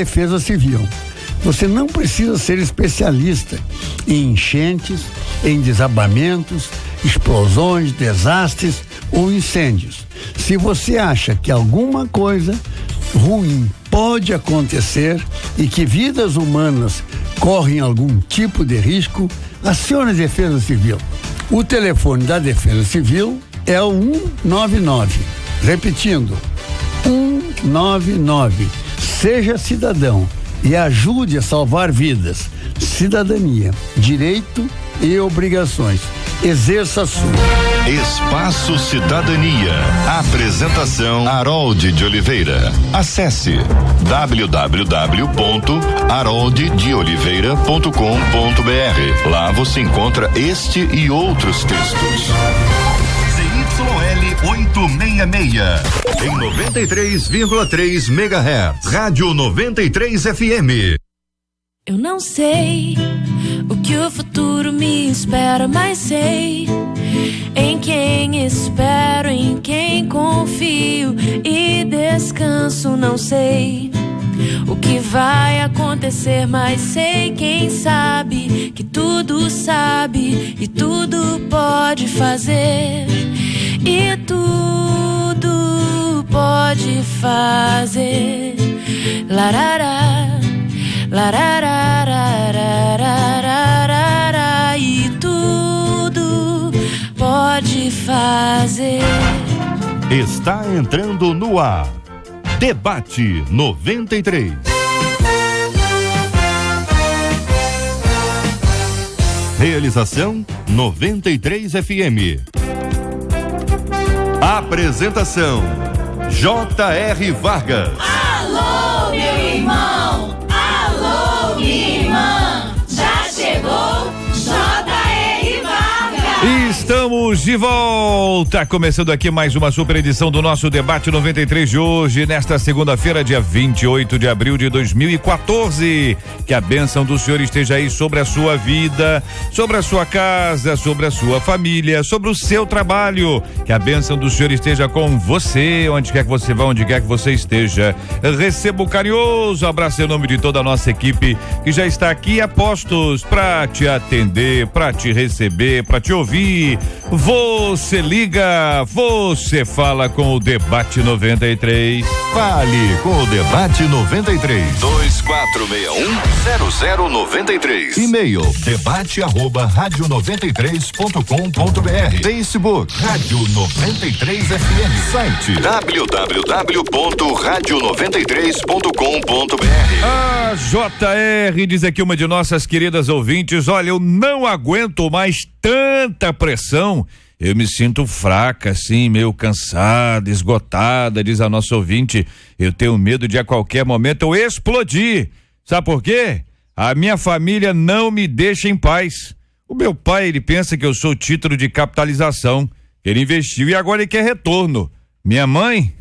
Defesa Civil. Você não precisa ser especialista em enchentes, em desabamentos, explosões, desastres ou incêndios. Se você acha que alguma coisa ruim pode acontecer e que vidas humanas correm algum tipo de risco, acione a Defesa Civil. O telefone da Defesa Civil é o 199. Repetindo, 199. Seja cidadão e ajude a salvar vidas. Cidadania, direito e obrigações. Exerça a sua. Espaço Cidadania. Apresentação Harold de Oliveira. Acesse www.harolddeoliveira.com.br. Lá você encontra este e outros textos. ZYL 866 em 93,3 MHz. Rádio 93 FM. Eu não sei o que o futuro me espera, mas sei em quem espero, em quem confio e descanso. Não sei o que vai acontecer, mas sei quem sabe que tudo sabe e tudo pode fazer e tudo pode fazer. Larará, lararararararararara, e tudo pode fazer. Está entrando no ar Debate 93. Realização 93 FM. Apresentação J.R. Vargas. Alô, meu irmão! Alô, minha irmã! Já chegou J.R. Vargas! Estamos de volta, começando aqui mais uma super edição do nosso Debate 93 de hoje, nesta segunda-feira, dia 28 de abril de 2014. Que a bênção do Senhor esteja aí sobre a sua vida, sobre a sua casa, sobre a sua família, sobre o seu trabalho. Que a bênção do Senhor esteja com você, onde quer que você vá, onde quer que você esteja. Receba um carinhoso abraço em nome de toda a nossa equipe que já está aqui a postos para te atender, para te receber, para te ouvir. Você liga, você fala com o Debate 93. Fale com o Debate 93. 2461-0093. E-mail debate@radio93.com.br. Facebook Rádio 93 FM. Site www.radio93.com.br. A JR diz aqui uma de nossas queridas ouvintes: olha, eu não aguento mais tanta pressão. Eu me sinto fraca, assim, meio cansada, esgotada, diz a nossa ouvinte. Eu tenho medo de a qualquer momento eu explodir. Sabe por quê? A minha família não me deixa em paz. O meu pai, ele pensa que eu sou título de capitalização. Ele investiu e agora ele quer retorno. Minha mãe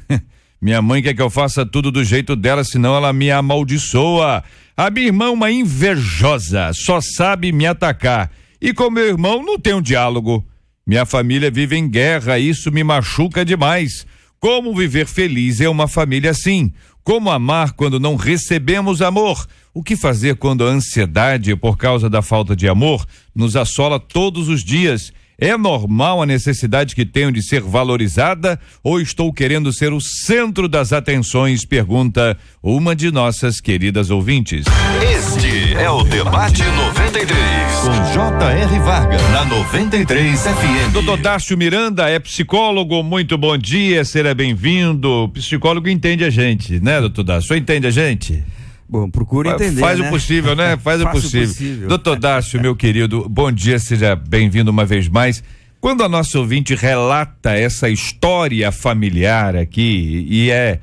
quer que eu faça tudo do jeito dela, senão ela me amaldiçoa. A minha irmã, uma invejosa, só sabe me atacar. E com meu irmão não tem um diálogo. Minha família vive em guerra, isso me machuca demais. Como viver feliz é uma família assim? Como amar quando não recebemos amor? O que fazer quando a ansiedade por causa da falta de amor nos assola todos os dias? É normal a necessidade que tenho de ser valorizada ou estou querendo ser o centro das atenções? Pergunta uma de nossas queridas ouvintes. Este é o Debate 93 com J.R. Vargas na 93 FM. Doutor Dácio Miranda é psicólogo, muito bom dia, seja bem-vindo. O psicólogo entende a gente, né, doutor Dácio? O senhor entende a gente? Bom, procura entender, Faz né? o possível, né? Faz o possível. Doutor Dácio, meu querido, bom dia, seja bem-vindo uma vez mais. Quando a nossa ouvinte relata essa história familiar aqui, e é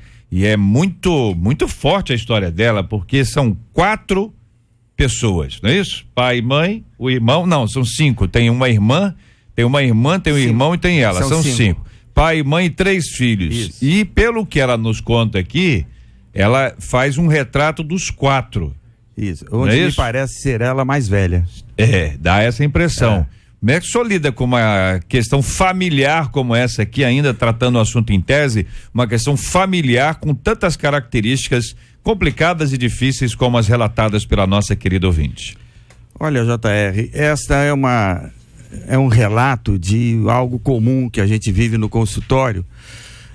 muito, muito forte a história dela, porque são 4 pessoas, não é isso? Pai, mãe, o irmão, não, são 5. Tem uma irmã, tem um irmão e tem ela, são 5. Pai, mãe e 3 filhos. Isso. E pelo que ela nos conta aqui, ela faz um retrato dos 4. Isso, onde me parece ser ela mais velha. Dá essa impressão. Como é que o senhor lida com uma questão familiar como essa aqui, ainda tratando o assunto em tese, uma questão familiar com tantas características complicadas e difíceis como as relatadas pela nossa querida ouvinte? Olha, JR, esta é um relato de algo comum que a gente vive no consultório.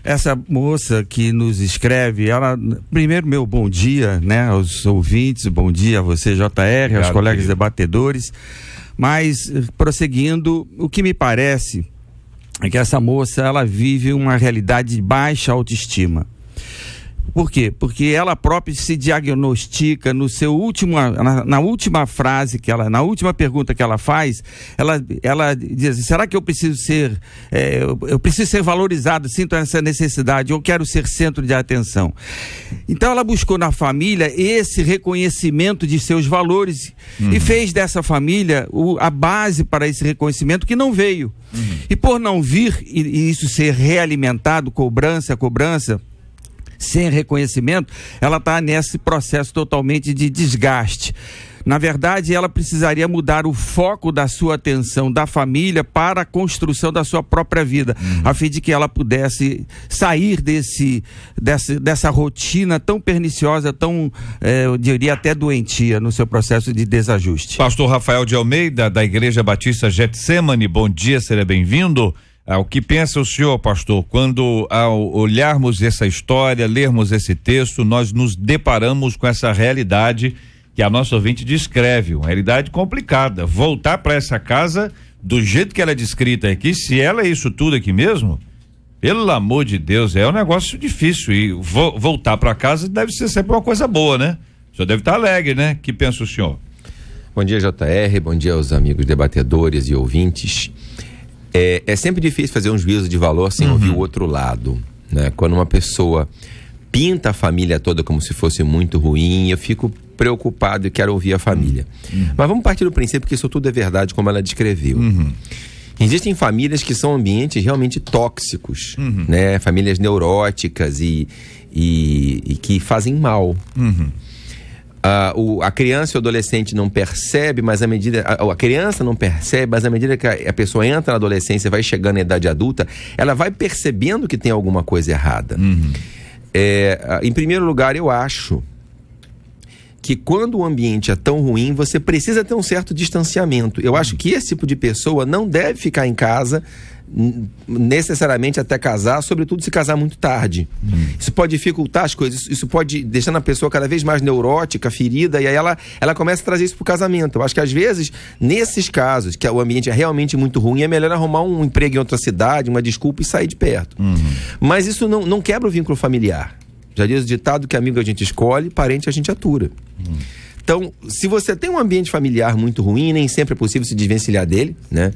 Essa moça que nos escreve, ela, primeiro, meu bom dia, né, aos ouvintes, bom dia a você, JR, obrigado, aos colegas querido. Debatedores. Mas, prosseguindo, o que me parece é que essa moça, ela vive uma realidade de baixa autoestima. Por quê? Porque ela própria se diagnostica no seu na última frase na última pergunta que ela faz, ela diz assim, será que eu preciso ser valorizado, sinto essa necessidade, eu quero ser centro de atenção. Então ela buscou na família esse reconhecimento de seus valores e fez dessa família a base para esse reconhecimento que não veio. E por não vir e isso ser realimentado, cobrança, sem reconhecimento, ela está nesse processo totalmente de desgaste. Na verdade, ela precisaria mudar o foco da sua atenção da família para a construção da sua própria vida, a fim de que ela pudesse sair dessa rotina tão perniciosa, tão, eu diria até doentia no seu processo de desajuste. Pastor Rafael de Almeida, da Igreja Batista Getsemane, bom dia, seja bem-vindo. O que pensa o senhor, pastor, quando ao olharmos essa história, lermos esse texto, nós nos deparamos com essa realidade que a nossa ouvinte descreve, uma realidade complicada. Voltar para essa casa do jeito que ela é descrita aqui, se ela é isso tudo aqui mesmo, pelo amor de Deus, é um negócio difícil. E voltar para casa deve ser sempre uma coisa boa, né? O senhor deve estar alegre, né? Que pensa o senhor? Bom dia, JR, bom dia aos amigos debatedores e ouvintes. É sempre difícil fazer um juízo de valor sem ouvir o outro lado, né? Quando uma pessoa pinta a família toda como se fosse muito ruim, eu fico preocupado e quero ouvir a família. Mas vamos partir do princípio que isso tudo é verdade, como ela descreveu. Existem famílias que são ambientes realmente tóxicos, né? Famílias neuróticas e que fazem mal. A criança e o adolescente não percebe, mas a criança não percebe, mas à medida que a pessoa entra na adolescência, vai chegando na idade adulta, ela vai percebendo que tem alguma coisa errada. Em primeiro lugar, eu acho que quando o ambiente é tão ruim, você precisa ter um certo distanciamento. Eu acho que esse tipo de pessoa não deve ficar em casa necessariamente até casar, sobretudo se casar muito tarde. Isso pode dificultar as coisas, isso pode deixar a pessoa cada vez mais neurótica, ferida, e aí ela começa a trazer isso pro casamento. Eu acho que às vezes, nesses casos, que o ambiente é realmente muito ruim, é melhor arrumar um emprego em outra cidade, uma desculpa e sair de perto. Mas isso não quebra o vínculo familiar. Já diz o ditado que amigo a gente escolhe, parente a gente atura. Então, se você tem um ambiente familiar muito ruim, nem sempre é possível se desvencilhar dele, né?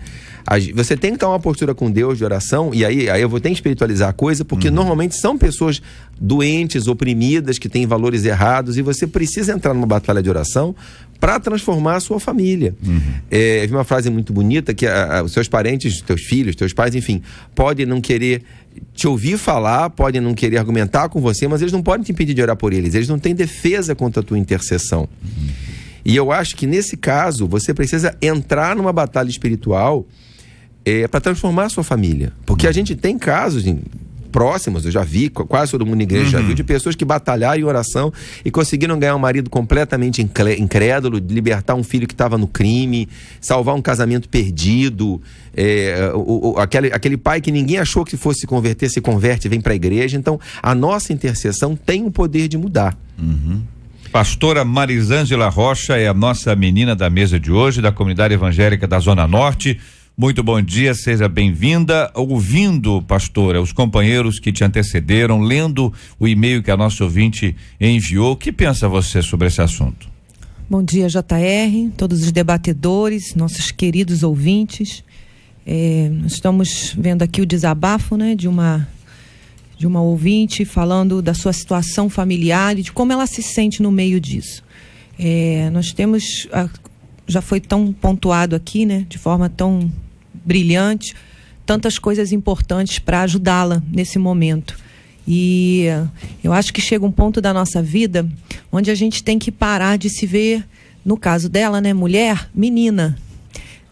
Você tem que estar uma postura com Deus de oração, e aí eu vou ter que espiritualizar a coisa, porque normalmente são pessoas doentes, oprimidas, que têm valores errados, e você precisa entrar numa batalha de oração para transformar a sua família. Eu vi uma frase muito bonita, que os seus parentes, teus filhos, teus pais, enfim, podem não querer te ouvir falar, podem não querer argumentar com você, mas eles não podem te impedir de orar por eles. Eles não têm defesa contra a tua intercessão. E eu acho que nesse caso, você precisa entrar numa batalha espiritual para transformar a sua família. Porque a gente tem casos próximos, eu já vi, quase todo mundo na igreja já viu, de pessoas que batalharam em oração e conseguiram ganhar um marido completamente incrédulo, libertar um filho que estava no crime, salvar um casamento perdido, aquele pai que ninguém achou que fosse se converter, se converte, vem para a igreja. Então, a nossa intercessão tem o poder de mudar. Pastora Marisângela Rocha é a nossa menina da mesa de hoje, da comunidade evangélica da Zona Norte. Muito bom dia, seja bem-vinda. Ouvindo, pastora, os companheiros que te antecederam, lendo o e-mail que a nossa ouvinte enviou, o que pensa você sobre esse assunto? Bom dia, JR, todos os debatedores, nossos queridos ouvintes. Nós estamos vendo aqui o desabafo, né, de uma ouvinte falando da sua situação familiar e de como ela se sente no meio disso. Nós temos, já foi tão pontuado aqui, né, de forma tão brilhante, tantas coisas importantes para ajudá-la nesse momento. E eu acho que chega um ponto da nossa vida onde a gente tem que parar de se ver, no caso dela, né, mulher, menina.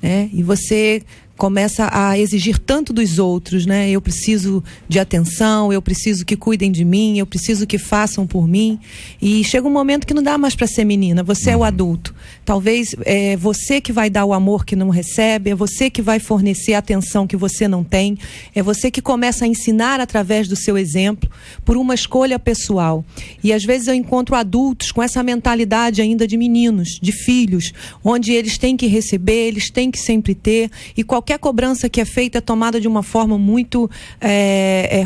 né? E você começa a exigir tanto dos outros, né? Eu preciso de atenção, eu preciso que cuidem de mim, eu preciso que façam por mim. E chega um momento que não dá mais para ser menina, você é o adulto. Talvez é você que vai dar o amor que não recebe, é você que vai fornecer a atenção que você não tem, é você que começa a ensinar através do seu exemplo, por uma escolha pessoal. E às vezes eu encontro adultos com essa mentalidade ainda de meninos, de filhos, onde eles têm que receber, eles têm que sempre ter, e qualquer cobrança que é feita é tomada de uma forma muito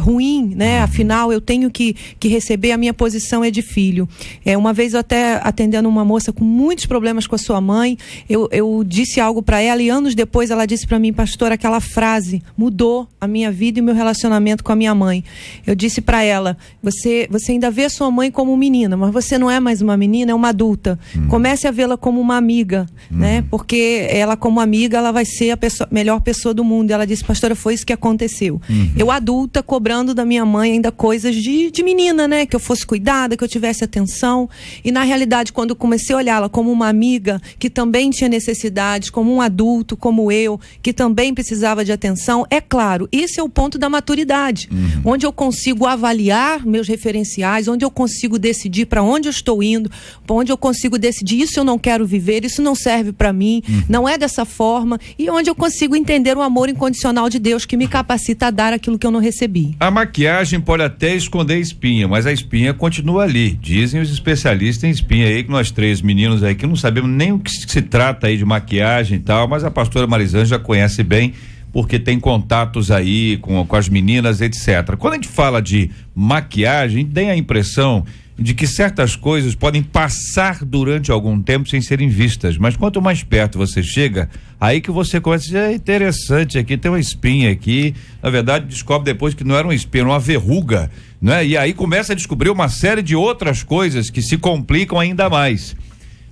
ruim, né? Afinal, eu tenho que receber, a minha posição é de filho. Uma vez eu até atendendo uma moça com muitos problemas com a sua mãe, eu disse algo para ela e anos depois ela disse para mim: pastor, aquela frase mudou a minha vida e o meu relacionamento com a minha mãe. Eu disse para ela: você ainda vê a sua mãe como menina, mas você não é mais uma menina, é uma adulta. Comece a vê-la como uma amiga, né? Porque ela, como amiga, ela vai ser a melhor pessoa do mundo. E ela disse: pastora, foi isso que aconteceu. Eu adulta cobrando da minha mãe ainda coisas de menina, né? Que eu fosse cuidada, que eu tivesse atenção. E na realidade, quando eu comecei a olhá-la como uma amiga que também tinha necessidades, como um adulto, como eu, que também precisava de atenção, é claro, esse é o ponto da maturidade, onde eu consigo avaliar meus referenciais, onde eu consigo decidir para onde eu estou indo, onde eu consigo decidir: isso eu não quero viver, isso não serve para mim, não é dessa forma, e onde eu consigo entender o amor incondicional de Deus que me capacita a dar aquilo que eu não recebi. A maquiagem pode até esconder a espinha, mas a espinha continua ali. Dizem os especialistas em espinha aí, que nós três meninos aí que não sabemos nem o que se trata aí de maquiagem e tal, mas a pastora Marizângela já conhece bem, porque tem contatos aí com as meninas, etc. Quando a gente fala de maquiagem, tem a impressão de que certas coisas podem passar durante algum tempo sem serem vistas, mas quanto mais perto você chega, aí que você começa a dizer: é interessante, aqui tem uma espinha aqui, na verdade descobre depois que não era uma espinha, era uma verruga, né? E aí começa a descobrir uma série de outras coisas que se complicam ainda mais.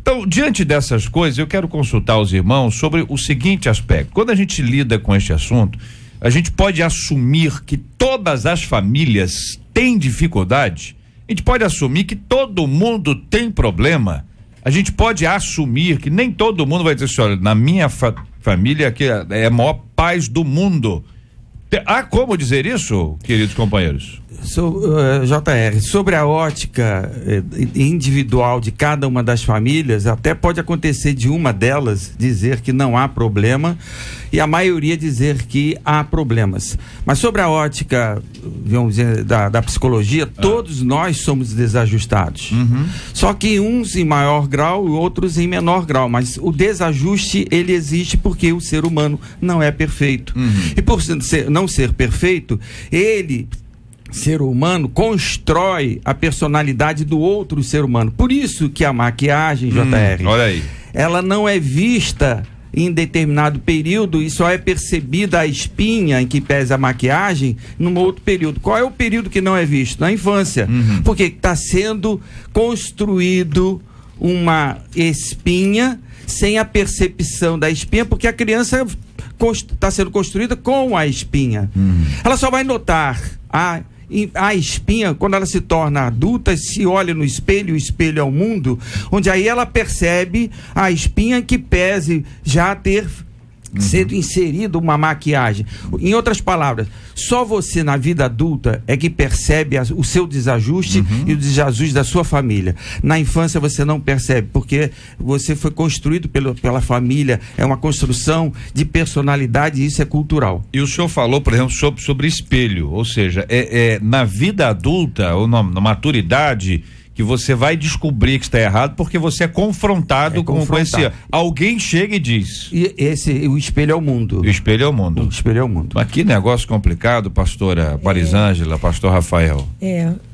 Então, diante dessas coisas, eu quero consultar os irmãos sobre o seguinte aspecto: quando a gente lida com este assunto, a gente pode assumir que todas as famílias têm dificuldade? A gente pode assumir que todo mundo tem problema? A gente pode assumir que nem todo mundo vai dizer assim: olha, na minha família que é a maior paz do mundo? Há como dizer isso, queridos companheiros? JR, sobre a ótica individual de cada uma das famílias, até pode acontecer de uma delas dizer que não há problema e a maioria dizer que há problemas. Mas sobre a ótica, vamos dizer, da psicologia, todos nós somos desajustados. Só que uns em maior grau e outros em menor grau. Mas o desajuste, ele existe porque o ser humano não é perfeito. E por não ser perfeito, ele, ser humano, constrói a personalidade do outro ser humano. Por isso que a maquiagem, JR, olha aí, ela não é vista em determinado período e só é percebida a espinha em que pesa a maquiagem num outro período. Qual é o período que não é visto? Na infância. Porque está sendo construído uma espinha sem a percepção da espinha, porque a criança está sendo construída com a espinha. Ela só vai notar a espinha quando ela se torna adulta, se olha no espelho, o espelho é o mundo, onde aí ela percebe a espinha que pese já ter sido inserido uma maquiagem. Em outras palavras, só você na vida adulta é que percebe o seu desajuste e o desajuste da sua família. Na infância você não percebe, porque você foi construído pela família, é uma construção de personalidade e isso é cultural. E o senhor falou, por exemplo, sobre espelho, ou seja, na vida adulta ou na maturidade que você vai descobrir que está errado porque você é confrontado com esse... Alguém chega e diz... O espelho é o mundo. O espelho é o mundo. O espelho é o mundo. Mas que negócio complicado, pastora Marizângela, pastor Rafael.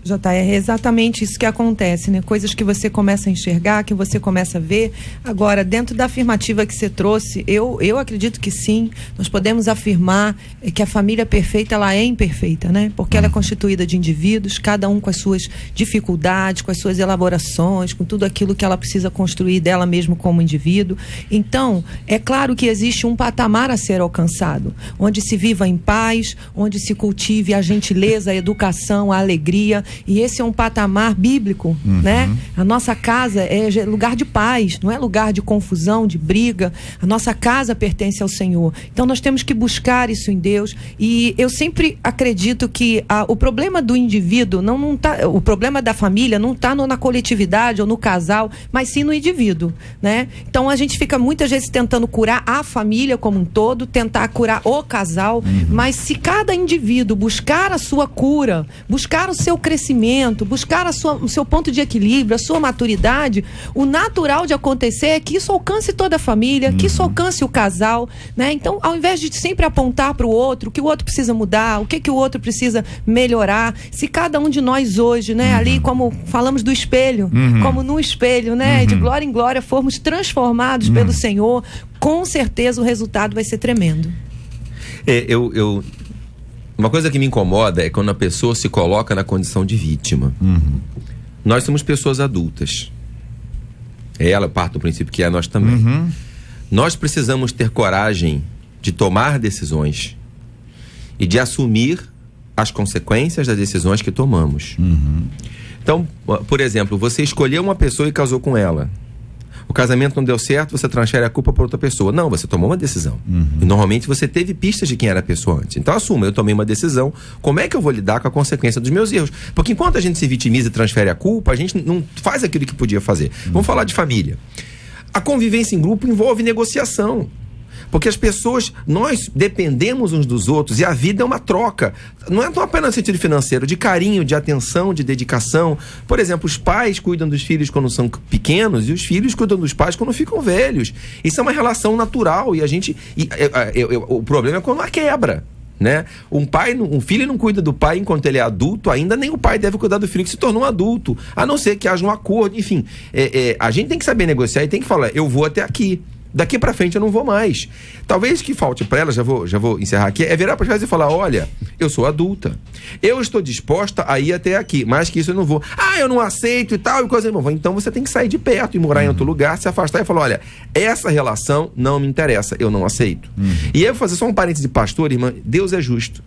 JR, é exatamente isso que acontece, né? Coisas que você começa a enxergar, que você começa a ver. Agora, dentro da afirmativa que você trouxe, eu acredito que sim, nós podemos afirmar que a família perfeita, ela é imperfeita, né? Porque ela é constituída de indivíduos, cada um com as suas dificuldades, com as suas elaborações, com tudo aquilo que ela precisa construir dela mesmo como indivíduo. Então, é claro que existe um patamar a ser alcançado, onde se viva em paz, onde se cultive a gentileza, a educação, a alegria, E esse é um patamar bíblico, né? A nossa casa é lugar de paz, não é lugar de confusão, de briga. A nossa casa pertence ao Senhor. Então nós temos que buscar isso em Deus. E eu sempre acredito que o problema do indivíduo não tá, o problema da família não está na coletividade ou no casal, mas sim no indivíduo, né? Então a gente fica muitas vezes tentando curar a família como um todo, tentar curar o casal, mas se cada indivíduo buscar a sua cura, buscar o seu crescimento, buscar o seu ponto de equilíbrio, a sua maturidade, o natural de acontecer é que isso alcance toda a família, que isso alcance o casal, né? Então, ao invés de sempre apontar para o outro, o que o outro precisa mudar, o que o outro precisa melhorar, se cada um de nós hoje, né, ali como falamos do espelho, como no espelho, né, de glória em glória, formos transformados pelo Senhor, com certeza o resultado vai ser tremendo. Uma coisa que me incomoda é quando a pessoa se coloca na condição de vítima. Nós somos pessoas adultas. Ela parte do princípio que é nós também. Nós precisamos ter coragem de tomar decisões e de assumir as consequências das decisões que tomamos. Então, por exemplo, você escolheu uma pessoa e casou com ela. O casamento não deu certo, você transfere a culpa para outra pessoa. Não, você tomou uma decisão. E normalmente você teve pistas de quem era a pessoa antes. Então assuma, eu tomei uma decisão. Como é que eu vou lidar com a consequência dos meus erros? Porque enquanto a gente se vitimiza e transfere a culpa, a gente não faz aquilo que podia fazer. Vamos falar de família. A convivência em grupo envolve negociação. Porque as pessoas, nós dependemos uns dos outros e a vida é uma troca. Não é apenas no sentido financeiro, de carinho, de atenção, de dedicação. Por exemplo, os pais cuidam dos filhos quando são pequenos e os filhos cuidam dos pais quando ficam velhos. Isso é uma relação natural e o problema é quando há quebra. Né? Um filho não cuida do pai enquanto ele é adulto, ainda nem o pai deve cuidar do filho que se tornou um adulto, a não ser que haja um acordo. Enfim, a gente tem que saber negociar e tem que falar, eu vou até aqui. Daqui pra frente eu não vou mais. Talvez o que falte pra ela, já vou encerrar aqui, é virar pra trás e falar, olha, eu sou adulta. Eu estou disposta a ir até aqui, mais que isso eu não vou. Eu não aceito e tal, e coisa. Então você tem que sair de perto e morar em outro lugar, se afastar e falar, olha, essa relação não me interessa, eu não aceito. E eu vou fazer só um parênteses de pastor, irmã, Deus é justo.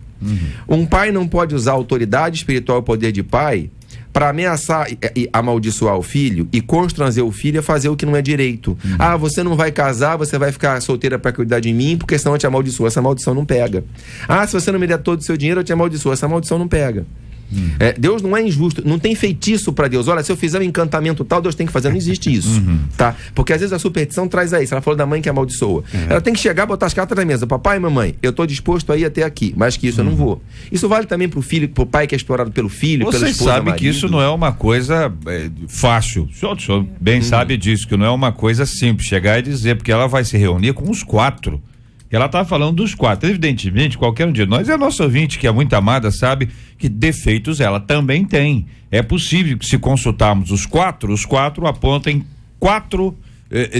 Um pai não pode usar a autoridade espiritual e o poder de pai para ameaçar e amaldiçoar o filho e constranger o filho a fazer o que não é direito. Você não vai casar, você vai ficar solteira para cuidar de mim, porque senão eu te amaldiçoo. Essa maldição não pega. Se você não me der todo o seu dinheiro, eu te amaldiçoo. Essa maldição não pega. Deus não é injusto, não tem feitiço pra Deus. Olha, se eu fizer um encantamento tal, Deus tem que fazer. Não existe isso, tá? Porque às vezes a superstição traz a isso. Ela falou da mãe que amaldiçoa. Ela tem que chegar, botar as cartas na mesa. Papai e mamãe, eu tô disposto a ir até aqui, mas que isso eu não vou. Isso vale também pro filho, pro pai que é explorado pelo filho, pela esposa, sabe marido. Que isso não é uma coisa fácil. O senhor bem sabe disso, que não é uma coisa simples chegar e dizer, porque ela vai se reunir com os 4. Ela está falando dos 4. Evidentemente, qualquer um de nós é nosso ouvinte, que é muito amada, sabe que defeitos ela também tem. É possível que, se consultarmos os 4 apontem 4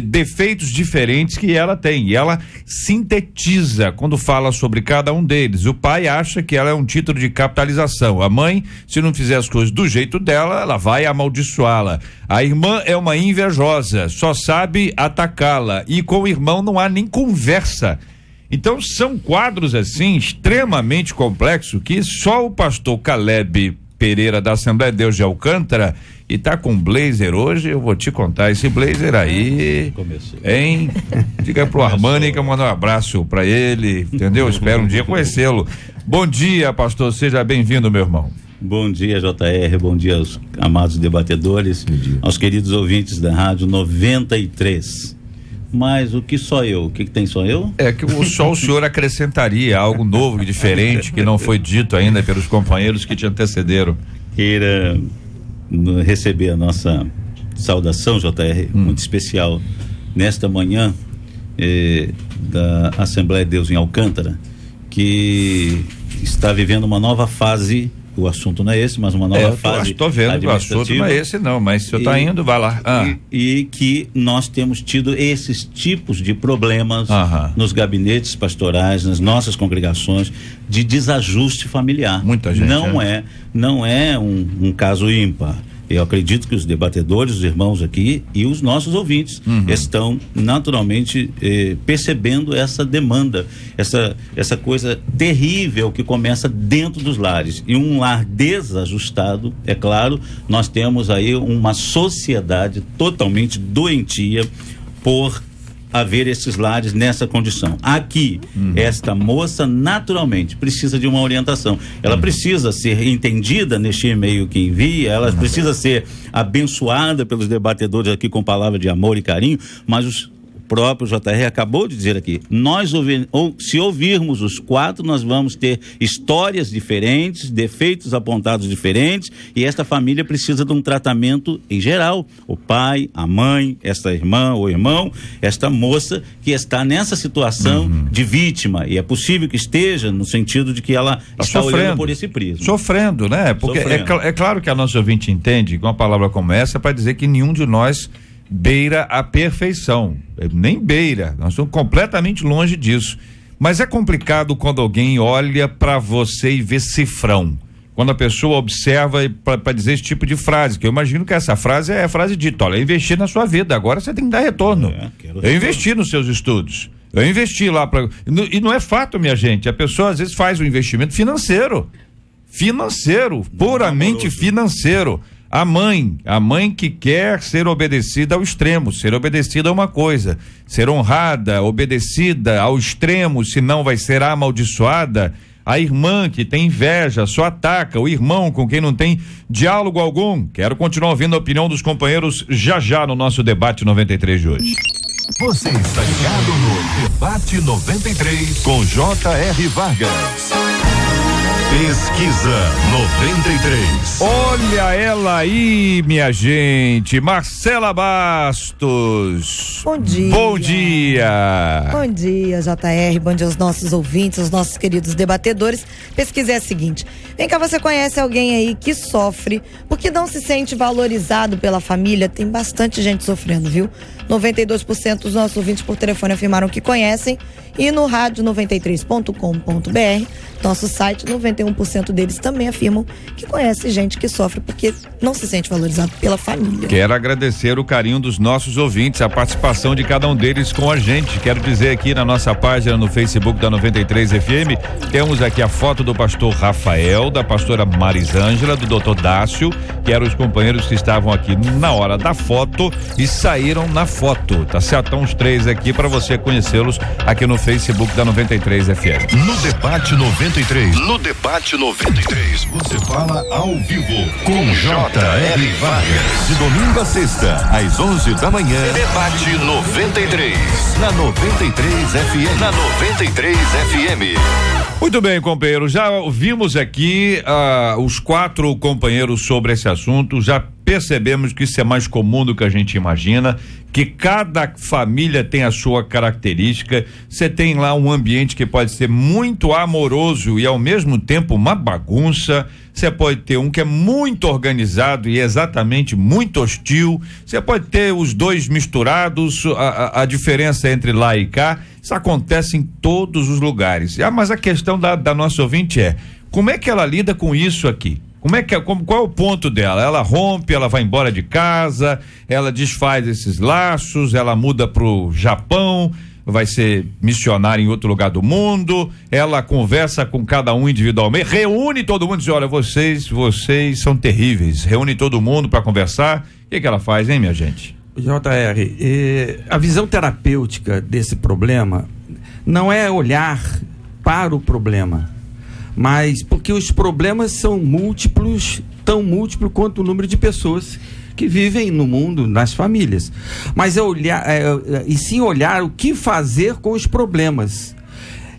defeitos diferentes que ela tem. E ela sintetiza quando fala sobre cada um deles. O pai acha que ela é um título de capitalização. A mãe, se não fizer as coisas do jeito dela, ela vai amaldiçoá-la. A irmã é uma invejosa, só sabe atacá-la. E com o irmão não há nem conversa. Então são quadros assim extremamente complexos que só o pastor Caleb Pereira da Assembleia de Deus de Alcântara, e tá com blazer hoje, eu vou te contar, esse blazer aí, hein? Diga pro Armani que eu mando um abraço pra ele, entendeu? Espero um dia conhecê-lo. Bom dia, pastor, seja bem-vindo, meu irmão. Bom dia, JR, bom dia aos amados debatedores, aos queridos ouvintes da Rádio 93. Mas o que só eu? O que tem só eu? É que só o senhor acrescentaria algo novo e diferente que não foi dito ainda pelos companheiros que te antecederam. Queira receber a nossa saudação, JR, muito especial nesta manhã da Assembleia de Deus em Alcântara, que está vivendo uma nova fase. O assunto não é esse, mas uma nova fase. Estou vendo que o assunto não é esse não, mas se o senhor está indo, vai lá. E que nós temos tido esses tipos de problemas nos gabinetes pastorais, nas nossas congregações, de desajuste familiar. Muita gente. Não é um caso ímpar. Eu acredito que os debatedores, os irmãos aqui e os nossos ouvintes estão naturalmente percebendo essa demanda, essa coisa terrível que começa dentro dos lares. E um lar desajustado, é claro, nós temos aí uma sociedade totalmente doentia por haver esses lares nessa condição. Aqui, esta moça naturalmente precisa de uma orientação. Ela precisa ser entendida neste e-mail que envia, ela precisa ser abençoada pelos debatedores aqui com palavra de amor e carinho, mas o próprio JR acabou de dizer aqui, se ouvirmos os 4, nós vamos ter histórias diferentes, defeitos apontados diferentes, e esta família precisa de um tratamento em geral. O pai, a mãe, esta irmã ou irmão, esta moça que está nessa situação de vítima, e é possível que esteja no sentido de que ela está olhando por esse prisma. Sofrendo, né? Porque é claro que a nossa ouvinte entende com uma palavra como essa para dizer que nenhum de nós beira a perfeição, nem beira, nós estamos completamente longe disso, mas é complicado quando alguém olha para você e vê cifrão, quando a pessoa observa para dizer esse tipo de frase, que eu imagino que essa frase é a frase dita, olha, eu investi na sua vida, agora você tem que dar retorno, eu investi nos seus estudos, eu investi lá e não é fato, minha gente, a pessoa às vezes faz um investimento financeiro, puramente financeiro. A mãe que quer ser obedecida ao extremo, ser obedecida a uma coisa, ser honrada, obedecida ao extremo, senão vai ser amaldiçoada. A irmã que tem inveja, só ataca o irmão com quem não tem diálogo algum. Quero continuar ouvindo a opinião dos companheiros já no nosso debate 93 de hoje. Você está ligado no Debate 93 com J.R. Vargas. Pesquisa 93. Olha ela aí, minha gente, Marcela Bastos. Bom dia. Bom dia. Bom dia, JR, bom dia aos nossos ouvintes, aos nossos queridos debatedores. Pesquisa é a seguinte, vem cá, você conhece alguém aí que sofre porque não se sente valorizado pela família? Tem bastante gente sofrendo, viu? 92% dos nossos ouvintes por telefone afirmaram que conhecem, e no rádio 93.com.br, nosso site, 91% deles também afirmam que conhece gente que sofre porque não se sente valorizado pela família. Quero agradecer o carinho dos nossos ouvintes, a participação de cada um deles com a gente. Quero dizer aqui na nossa página no Facebook da 93 FM, temos aqui a foto do pastor Rafael, da pastora Marisângela, do doutor Dácio, que eram os companheiros que estavam aqui na hora da foto e saíram na foto, tá certo? Então os 3 aqui para você conhecê-los aqui no Facebook da 93 FM. No Debate 93. No Debate 93, você fala ao vivo com J.R. Vargas. De domingo a sexta, às 11 da manhã. Debate 93. Na 93 FM. Na 93 FM. Muito bem, companheiro, já ouvimos aqui os 4 companheiros sobre esse assunto, já percebemos que isso é mais comum do que a gente imagina, que cada família tem a sua característica. Você tem lá um ambiente que pode ser muito amoroso e ao mesmo tempo uma bagunça. Você pode ter um que é muito organizado e exatamente muito hostil. Você pode ter os dois misturados, a diferença entre lá e cá. Isso acontece em todos os lugares. Mas a questão da nossa ouvinte é, como é que ela lida com isso aqui? Qual é o ponto dela? Ela rompe, ela vai embora de casa, ela desfaz esses laços, ela muda pro Japão, vai ser missionária em outro lugar do mundo, ela conversa com cada um individualmente, reúne todo mundo e diz, olha, vocês são terríveis, reúne todo mundo para conversar. O que ela faz, hein, minha gente? JR, a visão terapêutica desse problema não é olhar para o problema, mas porque os problemas são múltiplos, tão múltiplos quanto o número de pessoas que vivem no mundo, nas famílias. Mas é olhar, e sim olhar o que fazer com os problemas.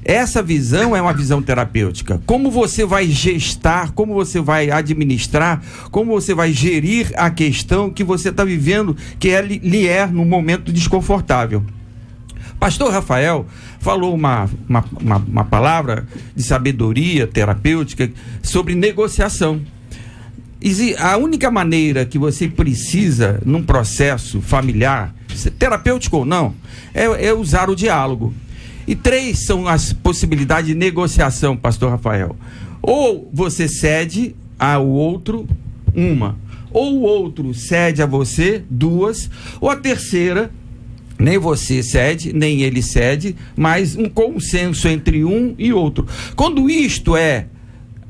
Essa visão é uma visão terapêutica. Como você vai gestar, como você vai administrar, como você vai gerir a questão que você está vivendo, que lhe é num momento desconfortável. Pastor Rafael falou uma palavra de sabedoria terapêutica sobre negociação. A única maneira que você precisa num processo familiar, terapêutico ou não, é usar o diálogo. E 3 são as possibilidades de negociação, pastor Rafael. Ou você cede ao outro ou o outro cede a você, 2, ou a terceira, nem você cede, nem ele cede, mas um consenso entre um e outro. Quando isto é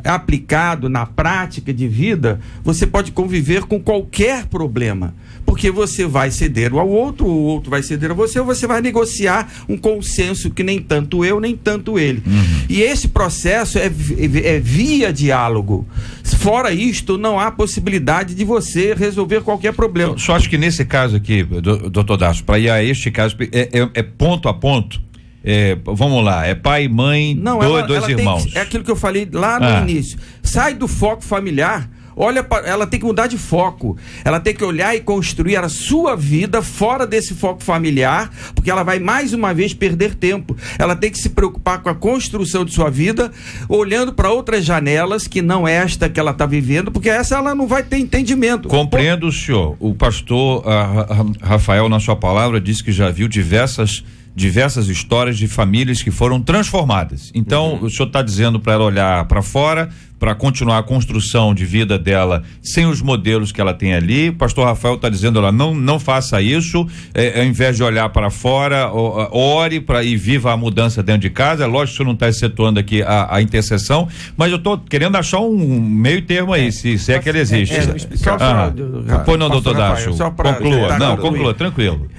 aplicado na prática de vida, você pode conviver com qualquer problema, porque você vai ceder ao outro, o outro vai ceder a você, ou você vai negociar um consenso que nem tanto eu, nem tanto ele. E esse processo é via diálogo. Fora isto, não há possibilidade de você resolver qualquer problema. Eu só acho que nesse caso aqui, doutor Dácio, para ir a este caso, é ponto a ponto. Vamos lá, é pai e mãe, dois irmãos. É aquilo que eu falei lá no início. Sai do foco familiar, ela tem que mudar de foco. Ela tem que olhar e construir a sua vida fora desse foco familiar, porque ela vai mais uma vez perder tempo. Ela tem que se preocupar com a construção de sua vida, olhando para outras janelas que não esta que ela está vivendo, porque essa ela não vai ter entendimento. Compreendo o senhor. O pastor Rafael, na sua palavra, disse que já viu diversas histórias de famílias que foram transformadas. Então, o senhor está dizendo para ela olhar para fora, para continuar a construção de vida dela sem os modelos que ela tem ali. O pastor Rafael está dizendo, ela não faça isso, ao invés de olhar para fora, ore e viva a mudança dentro de casa. É lógico que o senhor não está excetuando aqui a intercessão, mas eu estou querendo achar um meio termo aí, se é que ele existe. Pois não, doutor Dácio, conclua, tranquilo.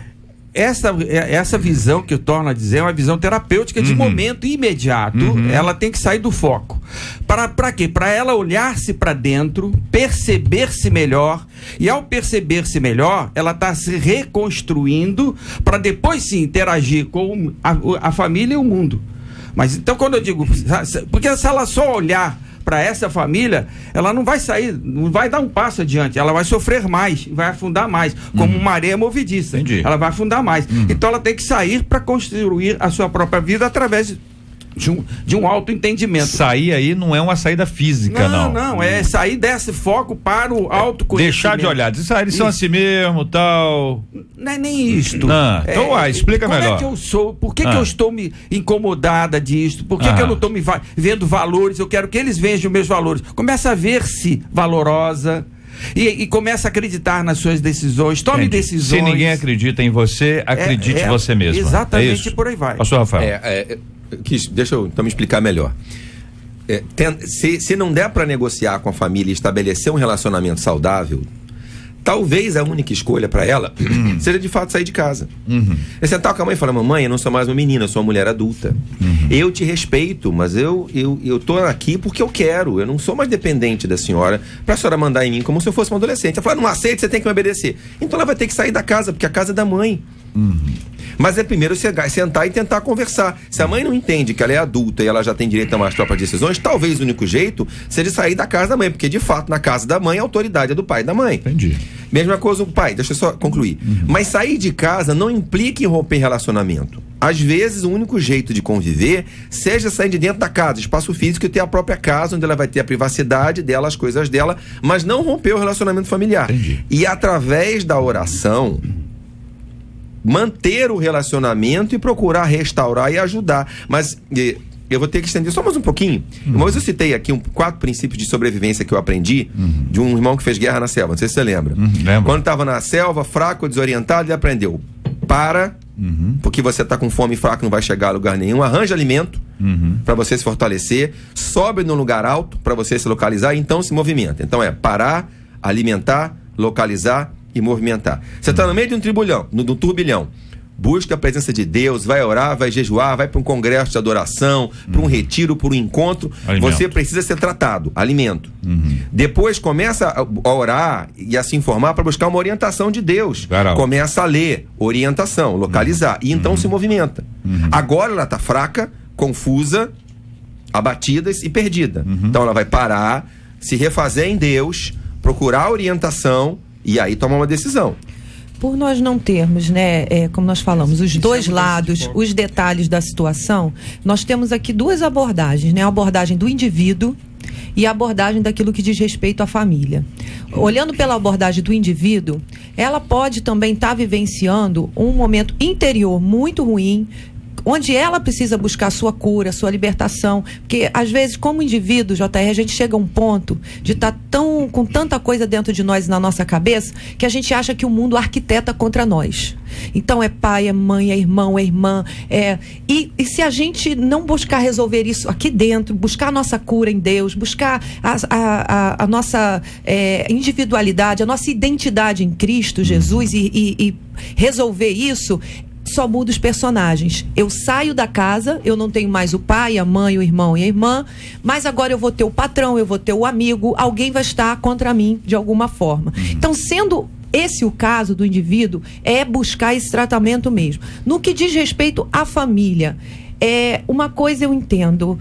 Essa visão que o torna a dizer é uma visão terapêutica de momento imediato. Ela tem que sair do foco. Para quê? Para ela olhar-se para dentro, perceber-se melhor, e ao perceber-se melhor, ela está se reconstruindo para depois sim interagir com a família e o mundo. Mas então quando eu digo, porque se ela só olhar para essa família, ela não vai sair, não vai dar um passo adiante, ela vai sofrer mais, vai afundar mais, como uma areia movediça. Entendi. Ela vai afundar mais. Então ela tem que sair para construir a sua própria vida através de um autoentendimento. Sair aí não é uma saída física, não. Não, é sair desse foco para o autoconhecimento. Deixar de olhar, dizer, eles são assim mesmo, tal. Não é nem isto. Então, explica melhor. Como é que eu sou? Por que eu estou me incomodada disto? Por que eu não estou me vendo valores? Eu quero que eles vejam meus valores. Começa a ver-se valorosa. E começa a acreditar nas suas decisões, tome decisões. Se ninguém acredita em você, acredite você mesmo. Exatamente, por aí vai. Pastor Rafael. Deixa eu então me explicar melhor. Se não der para negociar com a família e estabelecer um relacionamento saudável, talvez a única escolha para ela seja de fato sair de casa. É sentar com a mãe e falar: mamãe, eu não sou mais uma menina, eu sou uma mulher adulta. Eu te respeito, mas eu tô aqui porque eu quero. Eu não sou mais dependente da senhora pra senhora mandar em mim como se eu fosse uma adolescente. Ela fala: não aceita, você tem que me obedecer. Então ela vai ter que sair da casa, porque a casa é da mãe. Mas é primeiro sentar e tentar conversar. Se a mãe não entende que ela é adulta e ela já tem direito a mais próprias decisões, talvez o único jeito seja sair da casa da mãe, porque de fato na casa da mãe a autoridade é do pai e da mãe. Entendi. Mesma coisa o pai, deixa eu só concluir. Mas sair de casa não implica em romper relacionamento. Às vezes o único jeito de conviver seja sair de dentro da casa, espaço físico, e ter a própria casa onde ela vai ter a privacidade dela, as coisas dela, mas não romper o relacionamento familiar. Entendi. E através da oração manter o relacionamento e procurar restaurar e ajudar. Mas eu vou ter que estender só mais um pouquinho. Uma vez eu citei aqui 4 princípios de sobrevivência que eu aprendi de um irmão que fez guerra na selva. Não sei se você lembra. Lembro. Quando estava na selva, fraco, desorientado, ele aprendeu: porque você está com fome e fraco, não vai chegar a lugar nenhum. Arranja alimento para você se fortalecer. Sobe num lugar alto para você se localizar e então se movimenta. Então parar, alimentar, localizar e movimentar. Você está no meio de um turbilhão. Busca a presença de Deus, vai orar, vai jejuar, vai para um congresso de adoração, para um retiro, para um encontro. Alimento. Você precisa ser tratado, alimento. Depois começa a orar e a se informar para buscar uma orientação de Deus. Começa a ler, orientação, localizar, e então se movimenta. Agora ela está fraca, confusa, abatida e perdida. Então ela vai parar, se refazer em Deus, procurar orientação e aí tomar uma decisão. Por nós não termos, como nós falamos, os dois lados, os detalhes da situação, nós temos aqui 2 abordagens, a abordagem do indivíduo e a abordagem daquilo que diz respeito à família. Olhando pela abordagem do indivíduo, ela pode também estar vivenciando um momento interior muito ruim, onde ela precisa buscar a sua cura, a sua libertação, porque às vezes, como indivíduo, JR, a gente chega a um ponto de estar com tanta coisa dentro de nós e na nossa cabeça, que a gente acha que o mundo arquiteta contra nós. Então é pai, é mãe, é irmão, é irmã, e se a gente não buscar resolver isso aqui dentro, buscar a nossa cura em Deus, buscar a nossa individualidade, a nossa identidade em Cristo Jesus e resolver isso, só muda os personagens. Eu saio da casa, eu não tenho mais o pai, a mãe, o irmão e a irmã, mas agora eu vou ter o patrão, eu vou ter o amigo, alguém vai estar contra mim de alguma forma. Então, sendo esse o caso do indivíduo, é buscar esse tratamento mesmo. No que diz respeito à família, uma coisa eu entendo: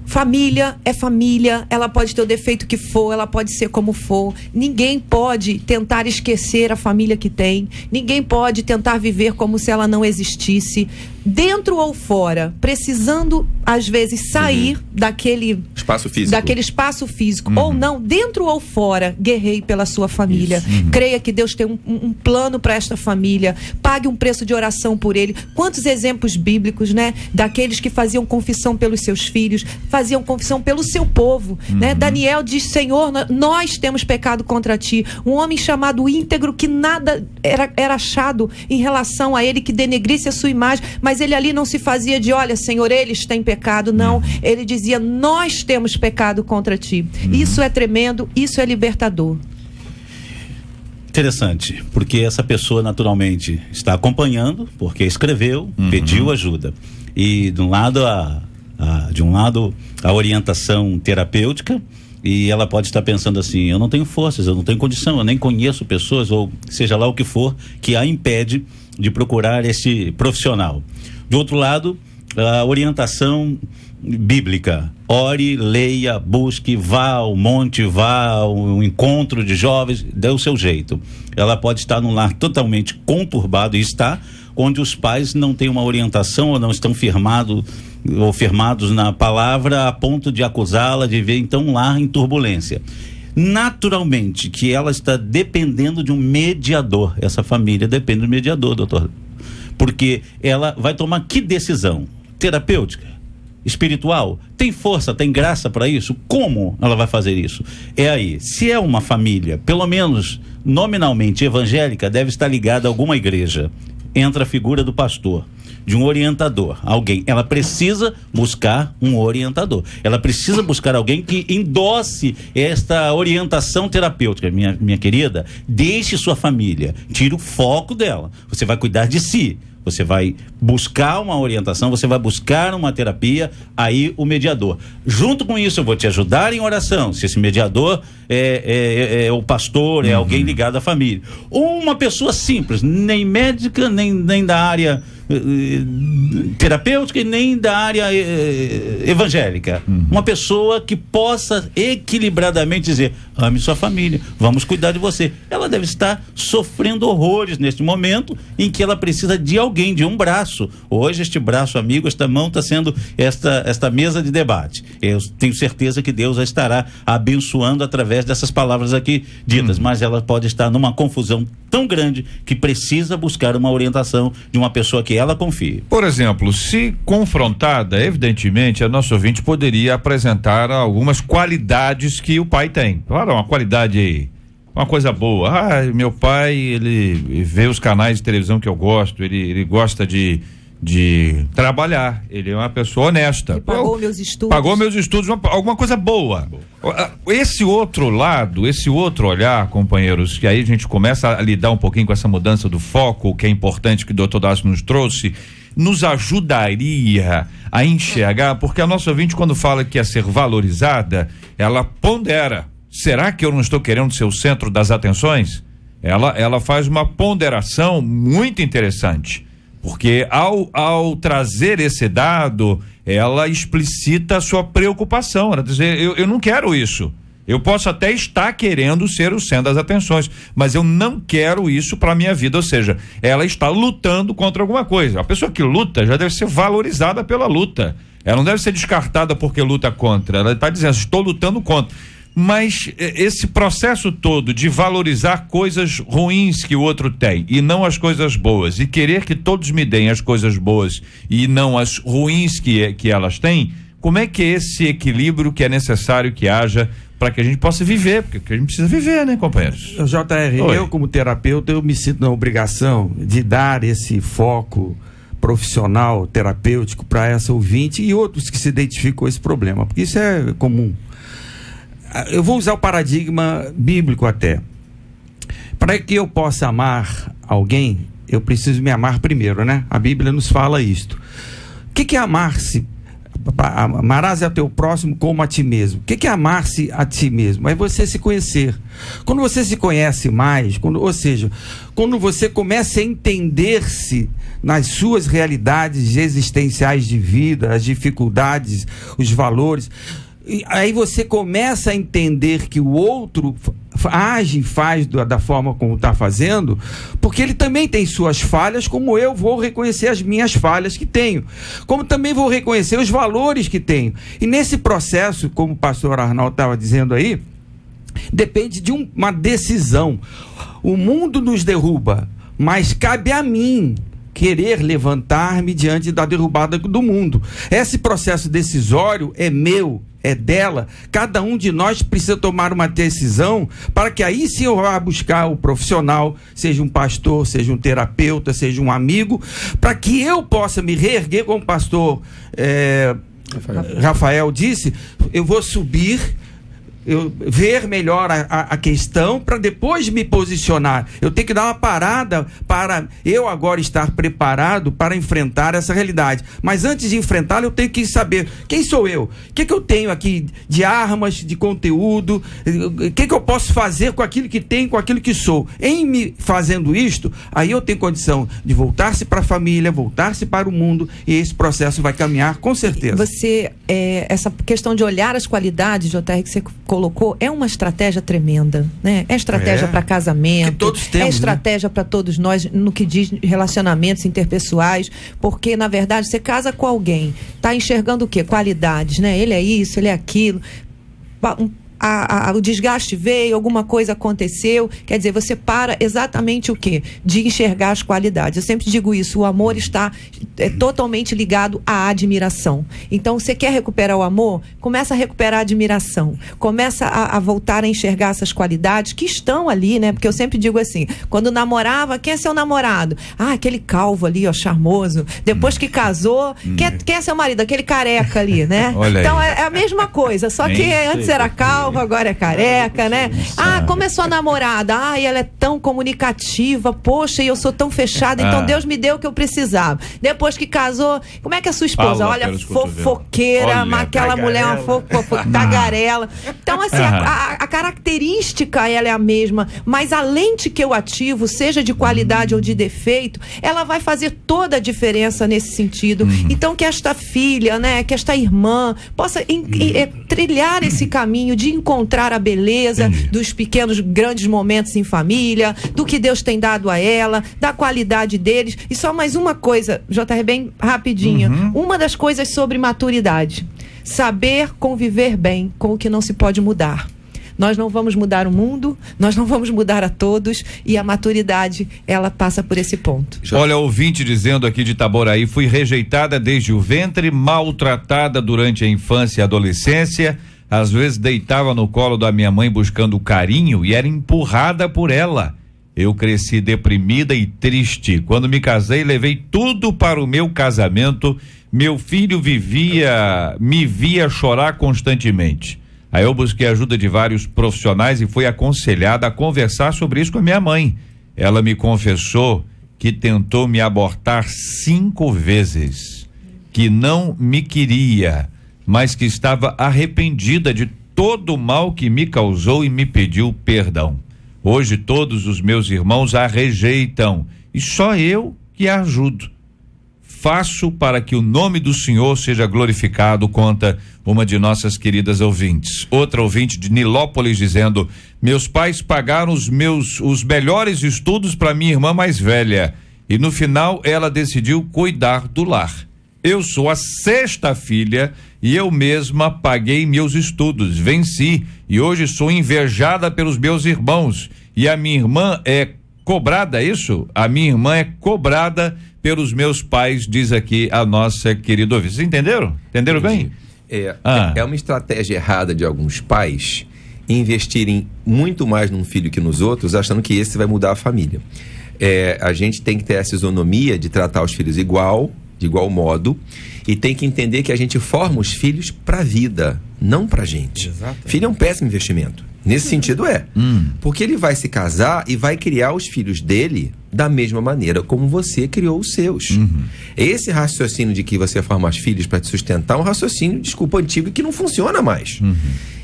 família é família, ela pode ter o defeito que for, ela pode ser como for, ninguém pode tentar esquecer a família que tem, ninguém pode tentar viver como se ela não existisse, dentro ou fora, precisando às vezes sair daquele espaço físico, ou não, dentro ou fora, guerreie pela sua família, creia que Deus tem um plano para esta família, pague um preço de oração por ele. Quantos exemplos bíblicos, né, daqueles que faziam confissão pelos seus filhos, faziam confissão pelo seu povo, né? Daniel diz: Senhor, nós temos pecado contra ti. Um homem chamado íntegro, que nada era achado em relação a ele que denegrisse a sua imagem, mas ele ali não se fazia de: olha, Senhor, eles têm pecado. Não, ele dizia: nós temos pecado contra ti. Isso é tremendo, isso é libertador. Interessante, porque essa pessoa naturalmente está acompanhando, porque escreveu, pediu ajuda, e de um lado a orientação terapêutica, e ela pode estar pensando assim: eu não tenho forças, eu não tenho condição, eu nem conheço pessoas, ou seja lá o que for, que a impede de procurar esse profissional. De outro lado, a orientação bíblica: ore, leia, busque, vá ao monte, vá ao encontro de jovens, dê o seu jeito. Ela pode estar num lar totalmente conturbado, e está, onde os pais não têm uma orientação, ou não estão firmados na palavra, a ponto de acusá-la de ver então um lar em turbulência. Naturalmente que ela está dependendo de um mediador. Essa família depende do mediador, doutor, porque ela vai tomar que decisão? Terapêutica? Espiritual? Tem força, tem graça para isso? Como ela vai fazer isso? É aí, se é uma família, pelo menos nominalmente evangélica, deve estar ligada a alguma igreja. Entra a figura do pastor, de um orientador, alguém. Ela precisa buscar um orientador. Ela precisa buscar alguém que endosse esta orientação terapêutica. Minha querida, deixe sua família, tire o foco dela. Você vai cuidar de si. Você vai buscar uma orientação, você vai buscar uma terapia, aí o mediador. Junto com isso, eu vou te ajudar em oração, se esse mediador é o pastor, é alguém ligado à família. Ou uma pessoa simples, nem médica, nem da área terapêutica e nem da área evangélica. Uma pessoa que possa equilibradamente dizer: ame sua família, vamos cuidar de você. Ela deve estar sofrendo horrores neste momento em que ela precisa de alguém, de um braço. Hoje este braço amigo, esta mão está sendo esta mesa de debate. Eu tenho certeza que Deus a estará abençoando através dessas palavras aqui ditas, mas ela pode estar numa confusão tão grande que precisa buscar uma orientação de uma pessoa que ela confie. Por exemplo, se confrontada, evidentemente a nossa ouvinte poderia apresentar algumas qualidades que o pai tem. Claro, uma qualidade, uma coisa boa. Meu pai, ele vê os canais de televisão que eu gosto, ele gosta de trabalhar, ele é uma pessoa honesta. Pagou meus estudos. Pagou meus estudos, alguma coisa boa. Esse outro lado, esse outro olhar, companheiros, que aí a gente começa a lidar um pouquinho com essa mudança do foco, que é importante, que o Dr. Dácio nos trouxe, nos ajudaria a enxergar, porque a nossa ouvinte, quando fala que é ser valorizada, ela pondera: será que eu não estou querendo ser o centro das atenções? Ela faz uma ponderação muito interessante. Porque ao trazer esse dado, ela explicita a sua preocupação. Ela diz: eu não quero isso. Eu posso até estar querendo ser o centro das atenções, mas eu não quero isso para a minha vida. Ou seja, ela está lutando contra alguma coisa. A pessoa que luta já deve ser valorizada pela luta. Ela não deve ser descartada porque luta contra. Ela está dizendo: estou lutando contra. Mas esse processo todo de valorizar coisas ruins que o outro tem e não as coisas boas, e querer que todos me deem as coisas boas e não as ruins que elas têm, como é que é esse equilíbrio que é necessário que haja para que a gente possa viver, porque a gente precisa viver, né, companheiros? JR, eu como terapeuta, eu me sinto na obrigação de dar esse foco profissional, terapêutico para essa ouvinte e outros que se identificam com esse problema, porque isso é comum. Eu vou usar o paradigma bíblico até. Para que eu possa amar alguém, eu preciso me amar primeiro, né? A Bíblia nos fala isto. O que é amar-se? Amarás a teu próximo como a ti mesmo. O que é amar-se a ti mesmo? É você se conhecer. Quando você se conhece mais, ou seja, quando você começa a entender-se nas suas realidades existenciais de vida, as dificuldades, os valores, aí você começa a entender que o outro age e faz da forma como está fazendo, porque ele também tem suas falhas, como eu vou reconhecer as minhas falhas que tenho, como também vou reconhecer os valores que tenho. E nesse processo, como o pastor Arnaldo estava dizendo aí, depende de uma decisão. O mundo nos derruba, mas cabe a mim querer levantar-me diante da derrubada do mundo. Esse processo decisório é meu, é dela. Cada um de nós precisa tomar uma decisão para que aí sim eu vá buscar o profissional, seja um pastor, seja um terapeuta, seja um amigo, para que eu possa me reerguer, como o pastor Rafael disse, eu vou subir, ver melhor a questão para depois me posicionar. Eu tenho que dar uma parada para eu agora estar preparado para enfrentar essa realidade. Mas antes de enfrentá-la, eu tenho que saber quem sou eu, o que eu tenho aqui de armas, de conteúdo, o que eu posso fazer com aquilo que tenho, com aquilo que sou. Em me fazendo isto, aí eu tenho condição de voltar-se para a família, voltar-se para o mundo, e esse processo vai caminhar com certeza. Essa questão de olhar as qualidades, JR, que você colocou, é uma estratégia tremenda, né? É estratégia para casamento, todos temos, é estratégia para todos nós no que diz relacionamentos interpessoais, porque na verdade você casa com alguém, tá enxergando o quê? Qualidades, né? Ele é isso, ele é aquilo. O desgaste veio, alguma coisa aconteceu, quer dizer, você para exatamente o quê? De enxergar as qualidades. Eu sempre digo isso, o amor está totalmente ligado à admiração. Então, você quer recuperar o amor? Começa a recuperar a admiração. Começa a voltar a enxergar essas qualidades que estão ali, né? Porque eu sempre digo assim, quando namorava, quem é seu namorado? Ah, aquele calvo ali, ó, charmoso. Depois que casou, quem é seu marido? Aquele careca ali, né? Então, é a mesma coisa, só que antes era calvo, agora é careca, né? Ah, como é sua namorada? Ah, ela é tão comunicativa, poxa, e eu sou tão fechada, então Deus me deu o que eu precisava. Depois que casou, como é que é a sua esposa? Olha, fofoqueira, aquela mulher, uma fofoqueira, tagarela. Então, assim, a característica, ela é a mesma, mas a lente que eu ativo, seja de qualidade ou de defeito, ela vai fazer toda a diferença nesse sentido. Então, que esta filha, né, que esta irmã possa trilhar esse caminho de encontrar a beleza dos pequenos, grandes momentos em família, do que Deus tem dado a ela, da qualidade deles. E só mais uma coisa, JR, bem rapidinho. Uma das coisas sobre maturidade: saber conviver bem com o que não se pode mudar. Nós não vamos mudar o mundo, nós não vamos mudar a todos, e a maturidade, ela passa por esse ponto. Olha, ouvinte dizendo aqui de Itaboraí: fui rejeitada desde o ventre, maltratada durante a infância e adolescência. Às vezes deitava no colo da minha mãe buscando carinho e era empurrada por ela. Eu cresci deprimida e triste. Quando me casei, levei tudo para o meu casamento. Meu filho me via chorar constantemente. Aí eu busquei a ajuda de vários profissionais e fui aconselhada a conversar sobre isso com a minha mãe. Ela me confessou que tentou me abortar 5 vezes, que não me queria, mas que estava arrependida de todo o mal que me causou e me pediu perdão. Hoje todos os meus irmãos a rejeitam e só eu que a ajudo. Faço para que o nome do Senhor seja glorificado, conta uma de nossas queridas ouvintes. Outra ouvinte de Nilópolis dizendo: meus pais pagaram os melhores estudos para minha irmã mais velha e no final ela decidiu cuidar do lar. Eu sou a 6ª filha e eu mesma paguei meus estudos, venci e hoje sou invejada pelos meus irmãos. E a minha irmã é cobrada, é isso? A minha irmã é cobrada pelos meus pais, diz aqui a nossa querida ouvinte. Vocês entenderam? Entenderam bem? É uma estratégia errada de alguns pais investirem muito mais num filho que nos outros, achando que esse vai mudar a família. A gente tem que ter essa isonomia de tratar os filhos de igual modo, e tem que entender que a gente forma os filhos para a vida, não para a gente. Exatamente. Filho é um péssimo investimento. Nesse sentido porque ele vai se casar e vai criar os filhos dele da mesma maneira como você criou os seus. Esse raciocínio de que você forma os filhos para te sustentar é um raciocínio, desculpa, antigo, que não funciona mais.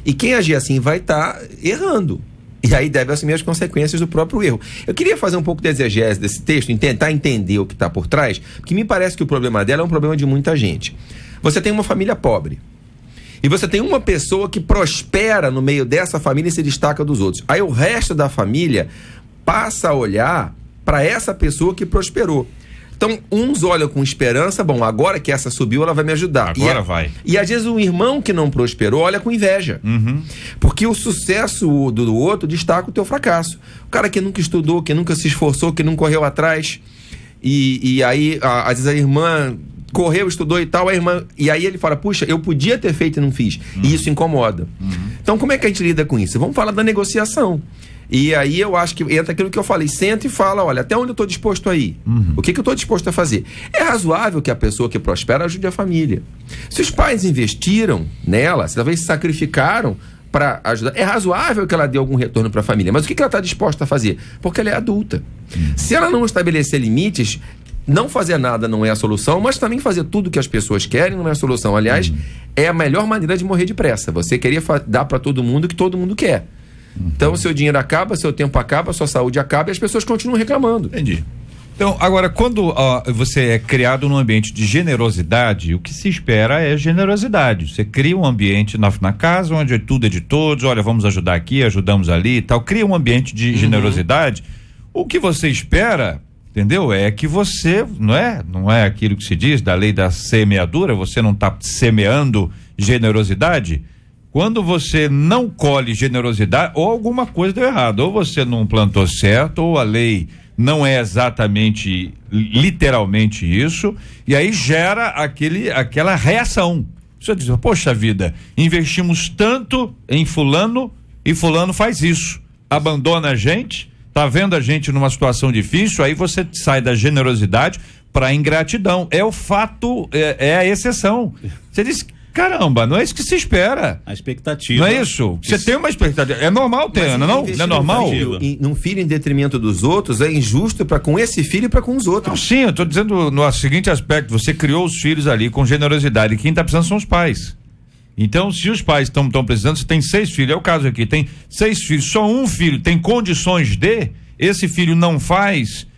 E quem agir assim vai estar errando. E aí deve assumir as consequências do próprio erro. Eu queria fazer um pouco de exegese desse texto, tentar entender o que está por trás, porque me parece que o problema dela é um problema de muita gente. Você tem uma família pobre. E você tem uma pessoa que prospera no meio dessa família e se destaca dos outros. Aí o resto da família passa a olhar para essa pessoa que prosperou. Então, uns olham com esperança, bom, agora que essa subiu, ela vai me ajudar. Agora vai. E às vezes o irmão que não prosperou olha com inveja. Porque o sucesso do outro destaca o teu fracasso. O cara que nunca estudou, que nunca se esforçou, que não correu atrás. E aí, às vezes a irmã correu, estudou e tal, e aí ele fala, puxa, eu podia ter feito e não fiz. E isso incomoda. Então, como é que a gente lida com isso? Vamos falar da negociação. E aí eu acho que entra aquilo que eu falei, senta e fala, olha, até onde eu estou disposto a ir? O que eu estou disposto a fazer? É razoável que a pessoa que prospera ajude a família. Se os pais investiram nela, se talvez se sacrificaram para ajudar, é razoável que ela dê algum retorno para a família. Mas o que ela está disposta a fazer? Porque ela é adulta. Se ela não estabelecer limites, não fazer nada não é a solução, mas também fazer tudo que as pessoas querem não é a solução. Aliás, é a melhor maneira de morrer depressa. Você queria dar para todo mundo o que todo mundo quer. Então, seu dinheiro acaba, seu tempo acaba, sua saúde acaba e as pessoas continuam reclamando. Entendi. Então, agora, quando você é criado num ambiente de generosidade, o que se espera é generosidade. Você cria um ambiente na casa onde tudo é de todos, olha, vamos ajudar aqui, ajudamos ali e tal. Cria um ambiente de generosidade. O que você espera, entendeu? É que você, não é aquilo que se diz da lei da semeadura, você não está semeando generosidade. Quando você não colhe generosidade, ou alguma coisa deu errado, ou você não plantou certo, ou a lei não é exatamente, literalmente isso, e aí gera aquela reação. Você diz, poxa vida, investimos tanto em fulano, e fulano faz isso, abandona a gente, tá vendo a gente numa situação difícil, aí você sai da generosidade para a ingratidão. É o fato, é a exceção. Você diz, caramba, não é isso que se espera. A expectativa. Não é isso? Você tem uma expectativa. É normal ter, não é normal? Num filho em detrimento dos outros é injusto para com esse filho e para com os outros. Não, sim, eu estou dizendo no seguinte aspecto: você criou os filhos ali com generosidade. Quem está precisando são os pais. Então, se os pais estão precisando, você tem 6 filhos, é o caso aqui, tem 6 filhos, só um filho tem condições esse filho não faz,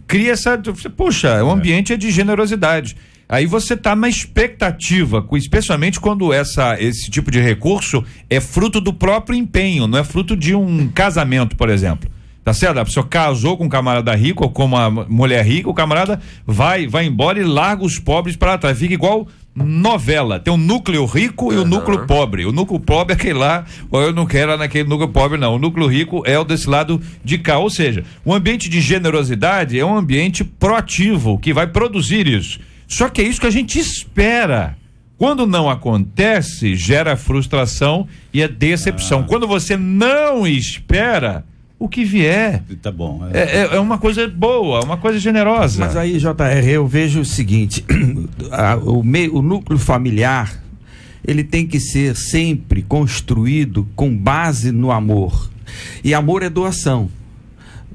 cria essa. Puxa, o ambiente é de generosidade. Aí você está na expectativa, especialmente quando esse tipo de recurso é fruto do próprio empenho, não é fruto de um casamento, por exemplo. Tá certo? A pessoa casou com um camarada rico ou com uma mulher rica, o camarada vai embora e larga os pobres para trás. Fica igual novela. Tem um núcleo rico e o núcleo pobre. O núcleo pobre é aquele lá, ou eu não quero naquele núcleo pobre, não. O núcleo rico é o desse lado de cá. Ou seja, o ambiente de generosidade é um ambiente proativo, que vai produzir isso. Só que é isso que a gente espera. Quando não acontece, gera frustração e a decepção. Quando você não espera, o que vier tá bom, é uma coisa boa, uma coisa generosa. Mas aí, JR, eu vejo o seguinte, o núcleo familiar, ele tem que ser sempre construído com base no amor. E amor é doação.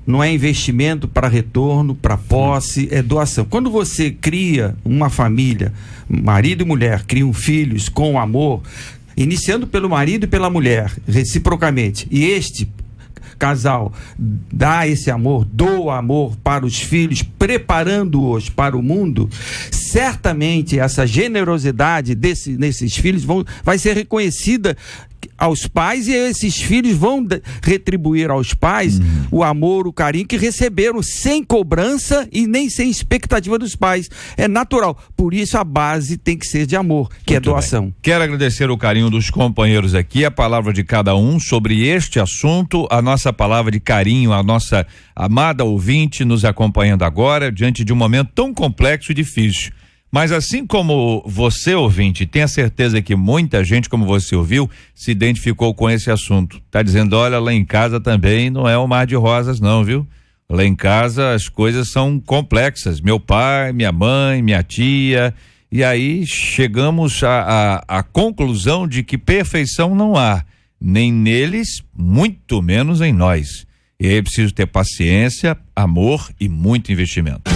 Não é investimento para retorno, para posse, é doação. Quando você cria uma família, marido e mulher, criam filhos com amor, iniciando pelo marido e pela mulher, reciprocamente, e este casal dá esse amor, doa amor para os filhos, preparando-os para o mundo, certamente essa generosidade nesses filhos vai ser reconhecida aos pais, e esses filhos vão retribuir aos pais o amor, o carinho que receberam sem cobrança e nem sem expectativa dos pais. É natural. Por isso a base tem que ser de amor, que muito é doação. Bem. Quero agradecer o carinho dos companheiros aqui, a palavra de cada um sobre este assunto, a nossa palavra de carinho, a nossa amada ouvinte nos acompanhando agora, diante de um momento tão complexo e difícil. Mas assim como você, ouvinte, tenha certeza que muita gente, como você ouviu, se identificou com esse assunto. Tá dizendo, olha, lá em casa também não é um mar de rosas não, viu? Lá em casa as coisas são complexas. Meu pai, minha mãe, minha tia, e aí chegamos à conclusão de que perfeição não há, nem neles, muito menos em nós. E aí é preciso ter paciência, amor e muito investimento.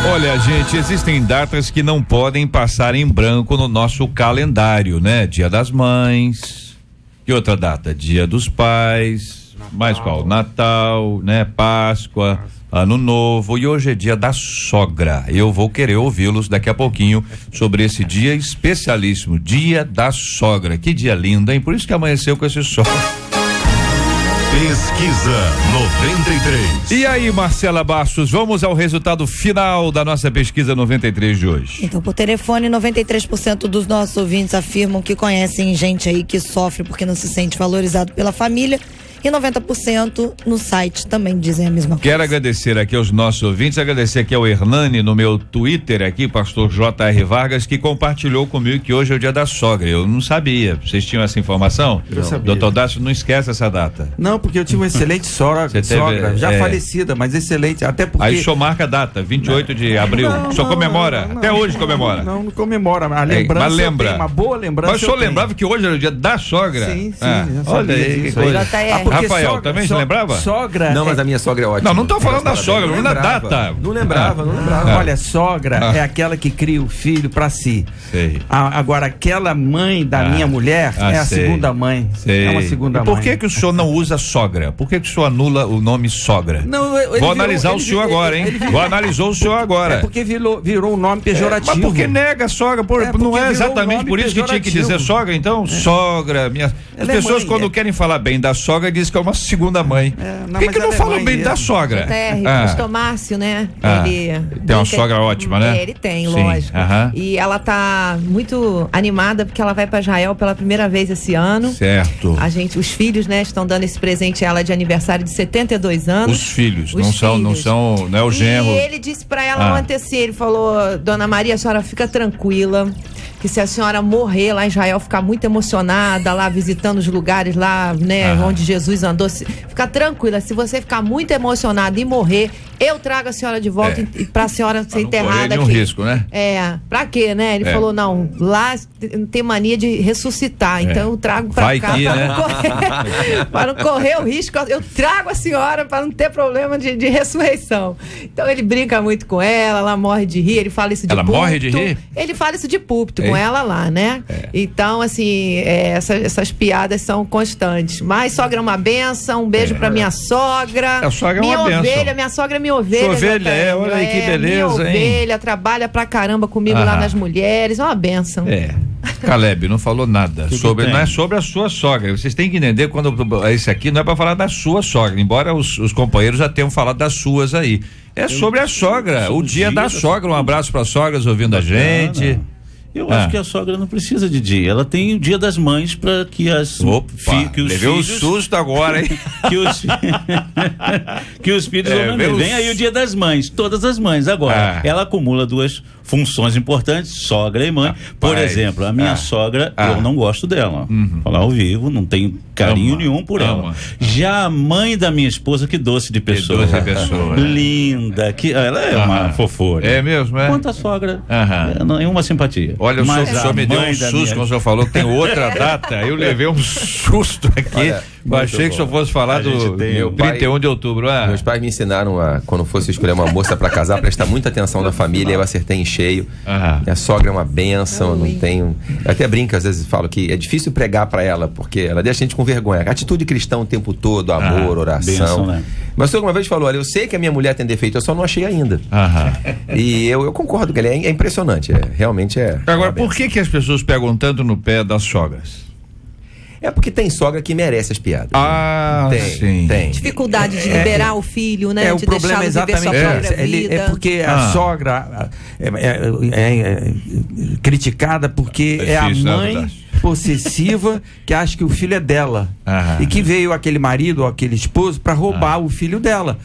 Olha, gente, existem datas que não podem passar em branco no nosso calendário, né? Dia das Mães. Que outra data? Dia dos Pais. Natal. Mais qual? Natal, né? Páscoa, Ano Novo. E hoje é dia da sogra. Eu vou querer ouvi-los daqui a pouquinho sobre esse dia especialíssimo, Dia da Sogra. Que dia lindo, hein? Por isso que amanheceu com esse sol. Pesquisa 93. E aí, Marcela Bastos, vamos ao resultado final da nossa pesquisa 93 de hoje. Então, por telefone, 93% dos nossos ouvintes afirmam que conhecem gente aí que sofre porque não se sente valorizado pela família. E 90% no site também dizem a mesma coisa. Quero agradecer aqui aos nossos ouvintes, agradecer aqui ao Hernani no meu Twitter aqui, pastor J.R. Vargas, que compartilhou comigo que hoje é o dia da sogra. Eu não sabia. Vocês tinham essa informação? Eu sabia. Doutor Dácio, não esquece essa data. Não, porque eu tive uma excelente sogra, já falecida, mas excelente, até porque... Aí o senhor marca a data, 28 de abril. O senhor comemora? Até hoje comemora. Não comemora, a lembrança, mas lembra. Uma boa lembrança. Mas o senhor lembrava que hoje era o dia da sogra? Sim, olha aí, que coisa. Rafael, também você lembrava? Sogra. Não, mas a minha sogra é ótima. Não tô falando da sogra, não da data. Não lembrava. Olha, sogra é aquela que cria o filho pra si. Sei. Agora, aquela mãe da minha mulher é a segunda mãe. Sei. É uma segunda mãe. Por que o senhor não usa sogra? Por que o senhor anula o nome sogra? Não, vou analisar o senhor agora, hein? Vou analisar o senhor agora. É porque virou um nome pejorativo. Mas por que nega sogra? Não é exatamente por isso que tinha que dizer sogra, então? Sogra, as pessoas quando querem falar bem da sogra dizem que é uma segunda mãe. Por que não falam bem da sogra? Pastor Márcio, né? Ele tem uma sogra ótima, né? Ele tem, lógico. E ela tá muito animada porque ela vai para Israel pela primeira vez esse ano. Certo. Os filhos, né, estão dando esse presente a ela de aniversário de 72 anos. Os filhos, não é o genro. E ele disse para ela ontem assim, ele falou: Dona Maria, a senhora fica tranquila, que se a senhora morrer lá em Israel, ficar muito emocionada lá, visitando os lugares lá, né, onde Jesus andou, fica tranquila, se você ficar muito emocionada e morrer, eu trago a senhora de volta pra senhora ser enterrada aqui. Um risco, né? Pra quê, né? Ele falou, não, lá tem mania de ressuscitar, então eu trago pra cá pra não correr o risco, eu trago a senhora pra não ter problema de ressurreição. Então ele brinca muito com ela morre de rir, ele fala isso de púlpito. Ela morre de rir? Ele fala isso de púlpito com ela lá, né? Então, assim, essas piadas são constantes. Mas sogra é uma benção, um beijo pra minha sogra. A sogra é minha uma ovelha, benção. minha sogra é minha ovelha. Sua ovelha, olha aí que beleza, minha ovelha, hein? trabalha pra caramba comigo lá nas mulheres, é uma benção. Caleb não falou nada sobre, não é sobre a sua sogra. Vocês têm que entender quando esse aqui não é pra falar da sua sogra, embora os companheiros já tenham falado das suas aí. É sobre a sogra, o dia da sogra. Um abraço para sogras ouvindo a gente. Eu acho que a sogra não precisa de dia. Ela tem o dia das mães para que que os levei filhos... um susto agora, hein? que os filhos vem aí o dia das mães, todas as mães. Agora, ela acumula duas funções importantes, sogra e mãe. Por exemplo, a minha sogra, eu não gosto dela. Falar ao vivo, não tenho carinho nenhum por ela. Já a mãe da minha esposa, que doce de pessoa. Linda, ela é uma fofura. É mesmo, é? Quanto a sogra, é uma simpatia. Olha, o senhor me deu um susto quando o senhor falou que tem outra data. Eu levei um susto aqui. Eu achei que o senhor fosse falar do 31 de outubro. Meus pais me ensinaram quando fosse escolher uma moça pra casar, prestar muita atenção na família. Eu acertei em cheio. Minha sogra é uma bênção, não tenho. Eu até brinco, às vezes falo que é difícil pregar pra ela, porque ela deixa a gente com vergonha. Atitude cristã o tempo todo, amor, oração. Benção, né? Mas você alguma vez falou, olha, eu sei que a minha mulher tem defeito, eu só não achei ainda. E eu concordo que ele é impressionante, realmente é. Agora, por que as pessoas pegam tanto no pé das sogras? É porque tem sogra que merece as piadas. Tem. Dificuldade de liberar o filho, né? O de problema é deixá-lo viver sua própria vida. É porque a sogra é criticada porque é a mãe possessiva que acha que o filho é dela. E que veio aquele marido ou aquele esposo para roubar o filho dela.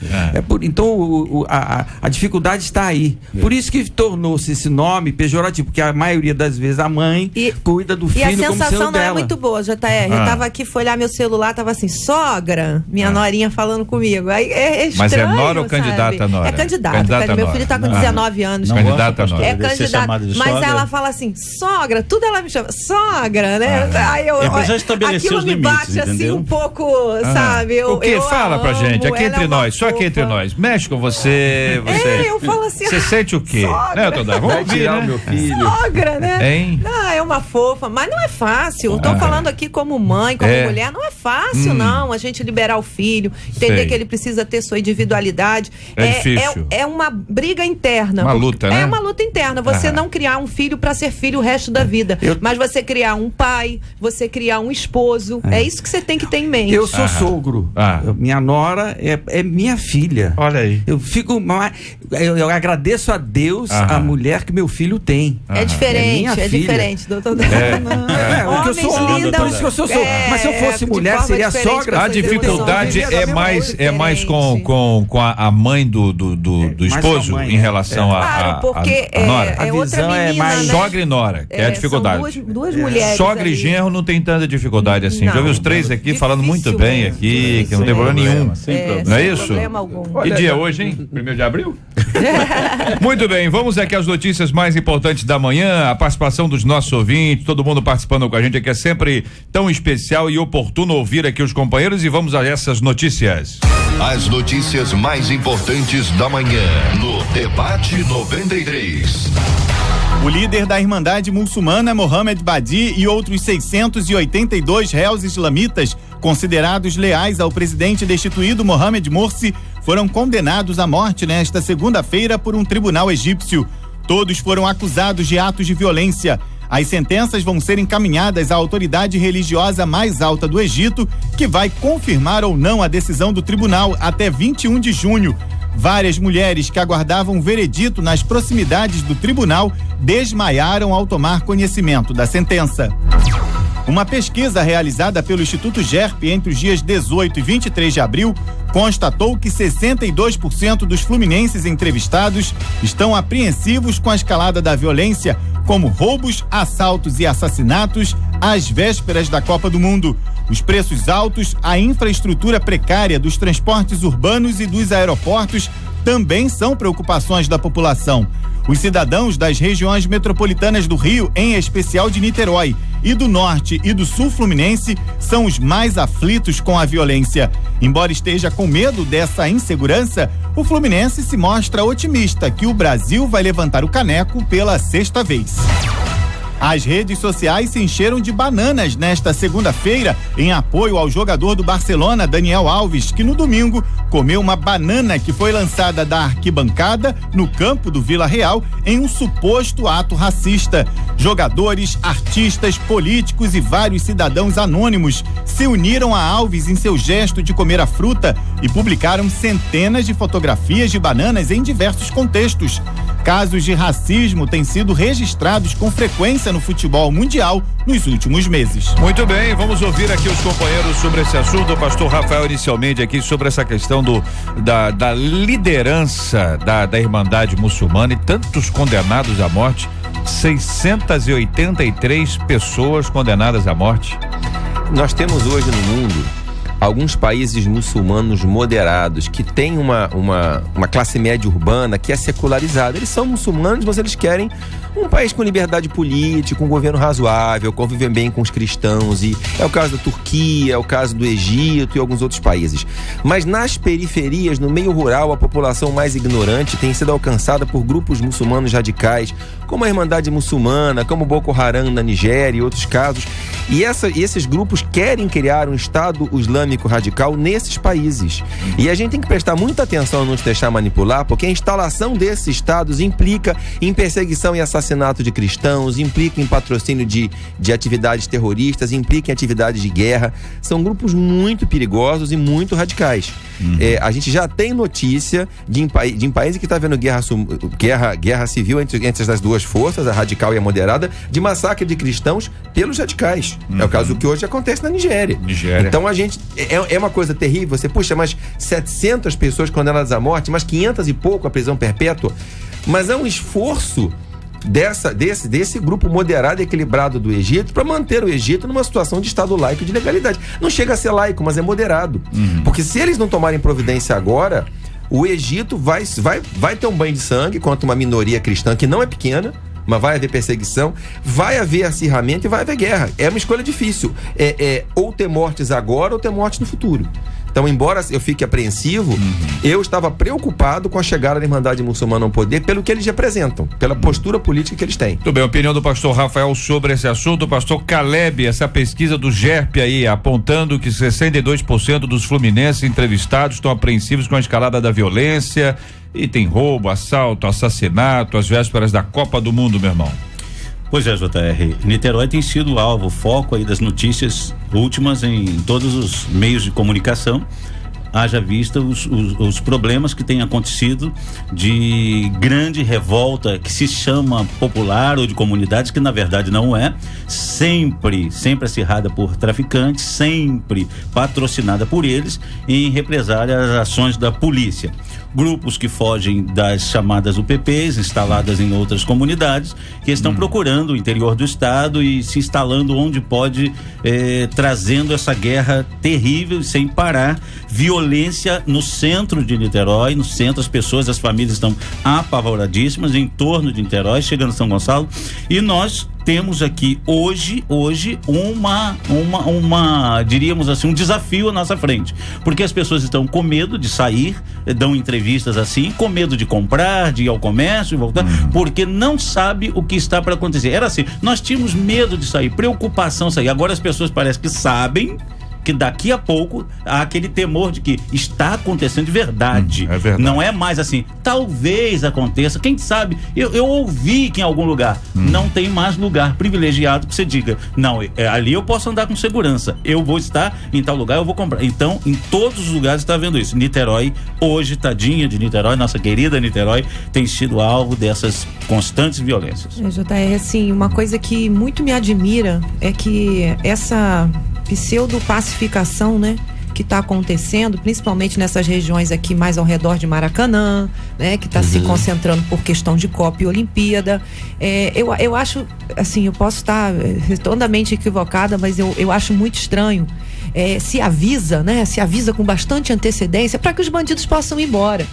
Então a dificuldade está aí. Por isso que tornou-se esse nome pejorativo, porque a maioria das vezes a mãe cuida do filho como sendo dela. E a sensação não é muito boa, JR. Eu tava aqui, fui olhar meu celular, tava assim, sogra, minha norinha falando comigo. Aí é estranho, mas é nora ou candidata nora? É candidata. Meu filho tá com 19 anos. Candidata nora. É candidata. Mas ela fala assim, sogra, tudo ela me chama, sogra, né? Aí já estabeleceu os limites, bate entendeu? Assim um pouco, sabe? O que? Fala pra gente, aqui entre nós, só aqui entre nós. Mexe com você. Eu falo assim. Você sente o quê? Né, Todá? Vamos ouvir, tirar o meu filho. Sogra, né? Hein? É uma fofa, mas não é fácil. Tô falando aqui como mãe, como mulher, não é fácil, não. A gente liberar o filho, entender que ele precisa ter sua individualidade. É difícil. É uma briga interna. Uma luta, né? É uma luta interna. Você não criar um filho pra ser filho o resto da vida. Mas você criar um pai, você criar um esposo. É isso que você tem que ter em mente. Eu sou sogro. Minha nora é minha filha. Olha aí. Eu fico. Eu agradeço a Deus a mulher que meu filho tem. É diferente, diferente, doutor. Eu sou homem, por isso que eu sou sogro. Mas se eu fosse mulher, seria sogra. A dificuldade é mais com a mãe do esposo em relação a porque nora. É outra menina, é mais sogra e nora, que é a dificuldade. São duas mulheres. Sogra e genro não tem tanta dificuldade assim. Já vi os três aqui falando muito bem aqui, que não tem problema nenhum. Não é isso? Que dia é hoje, hein? 1º de abril? Muito bem, vamos aqui às notícias mais importantes da manhã, a participação dos nossos ouvintes, todo mundo participando com a gente aqui, é sempre tão especial e oportuno ouvir aqui os companheiros, e vamos a essas notícias. As notícias mais importantes da manhã no Debate 93. O líder da Irmandade Muçulmana, Mohamed Badi, e outros 682 réus islamitas considerados leais ao presidente destituído Mohamed Morsi foram condenados à morte nesta segunda-feira por um tribunal egípcio. Todos foram acusados de atos de violência. As sentenças vão ser encaminhadas à autoridade religiosa mais alta do Egito, que vai confirmar ou não a decisão do tribunal até 21 de junho. Várias mulheres que aguardavam o veredito nas proximidades do tribunal desmaiaram ao tomar conhecimento da sentença. Uma pesquisa realizada pelo Instituto GERP entre os dias 18 e 23 de abril constatou que 62% dos fluminenses entrevistados estão apreensivos com a escalada da violência, como roubos, assaltos e assassinatos às vésperas da Copa do Mundo. Os preços altos, a infraestrutura precária dos transportes urbanos e dos aeroportos também são preocupações da população. Os cidadãos das regiões metropolitanas do Rio, em especial de Niterói, e do Norte e do Sul Fluminense, são os mais aflitos com a violência. Embora esteja com medo dessa insegurança, o Fluminense se mostra otimista que o Brasil vai levantar o caneco pela 6ª vez. As redes sociais se encheram de bananas nesta segunda-feira em apoio ao jogador do Barcelona, Daniel Alves, que no domingo comeu uma banana que foi lançada da arquibancada no campo do Vila Real em um suposto ato racista. Jogadores, artistas, políticos e vários cidadãos anônimos se uniram a Alves em seu gesto de comer a fruta e publicaram centenas de fotografias de bananas em diversos contextos. Casos de racismo têm sido registrados com frequência no futebol mundial nos últimos meses. Muito bem, vamos ouvir aqui os companheiros sobre esse assunto. O pastor Rafael inicialmente aqui sobre essa questão da liderança da Irmandade Muçulmana e tantos condenados à morte, 683 pessoas condenadas à morte. Nós temos hoje no mundo alguns países muçulmanos moderados que têm uma classe média urbana que é secularizada. Eles são muçulmanos, mas eles querem um país com liberdade política, um governo razoável, conviver bem com os cristãos, e é o caso da Turquia, é o caso do Egito e alguns outros países. Mas nas periferias, no meio rural, a população mais ignorante tem sido alcançada por grupos muçulmanos radicais, como a Irmandade Muçulmana, como Boko Haram na Nigéria e outros casos. E esses grupos querem criar um Estado Islâmico islâmico radical nesses países. E a gente tem que prestar muita atenção a não se deixar manipular, porque a instalação desses estados implica em perseguição e assassinato de cristãos, implica em patrocínio de atividades terroristas, implica em atividades de guerra. São grupos muito perigosos e muito radicais. A gente já tem notícia de em países que está havendo guerra civil entre as duas forças, a radical e a moderada, de massacre de cristãos pelos radicais. É o caso que hoje acontece na Nigéria. Então a gente, é uma coisa terrível. Você puxa mais 700 pessoas condenadas à morte, mais 500 e pouco à prisão perpétua, mas é um esforço desse grupo moderado e equilibrado do Egito para manter o Egito numa situação de Estado laico e de legalidade. Não chega a ser laico, mas é moderado. Porque se eles não tomarem providência agora, o Egito vai ter um banho de sangue contra uma minoria cristã que não é pequena, mas vai haver perseguição, vai haver acirramento e vai haver guerra. É uma escolha difícil. Ou ter mortes agora ou ter mortes no futuro. Então, embora eu fique apreensivo, eu estava preocupado com a chegada da Irmandade Muçulmana ao poder pelo que eles representam, pela postura política que eles têm. Muito bem, a opinião do pastor Rafael sobre esse assunto. Pastor Caleb, essa pesquisa do GERP aí, apontando que 62% dos fluminenses entrevistados estão apreensivos com a escalada da violência, e tem roubo, assalto, assassinato, às vésperas da Copa do Mundo, meu irmão. Pois é, JR, Niterói tem sido foco aí das notícias últimas em todos os meios de comunicação, haja vista os problemas que têm acontecido de grande revolta que se chama popular ou de comunidades, que na verdade não é, sempre acirrada por traficantes, sempre patrocinada por eles, em represália às ações da polícia. Grupos que fogem das chamadas UPPs, instaladas em outras comunidades, que estão procurando o interior do estado e se instalando onde pode, trazendo essa guerra terrível sem parar, violência no centro de Niterói, no centro as famílias estão apavoradíssimas em torno de Niterói, chegando a São Gonçalo, e nós temos aqui hoje diríamos assim, um desafio à nossa frente, porque as pessoas estão com medo de sair, dão entrevistas assim, com medo de comprar, de ir ao comércio e voltar, porque não sabe o que está para acontecer. Era assim, nós tínhamos medo de sair, preocupação de sair, agora as pessoas parecem que sabem que daqui a pouco há aquele temor de que está acontecendo de verdade. É verdade. Não é mais assim, talvez aconteça, quem sabe, eu ouvi que em algum lugar, não tem mais lugar privilegiado que você diga, não, ali eu posso andar com segurança, eu vou estar em tal lugar, eu vou comprar. Então, em todos os lugares está vendo isso. Niterói, hoje, tadinha de Niterói, nossa querida Niterói, tem sido alvo dessas constantes violências. JR, assim, uma coisa que muito me admira é que essa pseudo-pacificação, né, que está acontecendo, principalmente nessas regiões aqui mais ao redor de Maracanã, né, que está se concentrando por questão de Copa e Olimpíada. Eu acho, assim, eu posso estar redondamente equivocada, mas eu acho muito estranho. Se avisa com bastante antecedência para que os bandidos possam ir embora.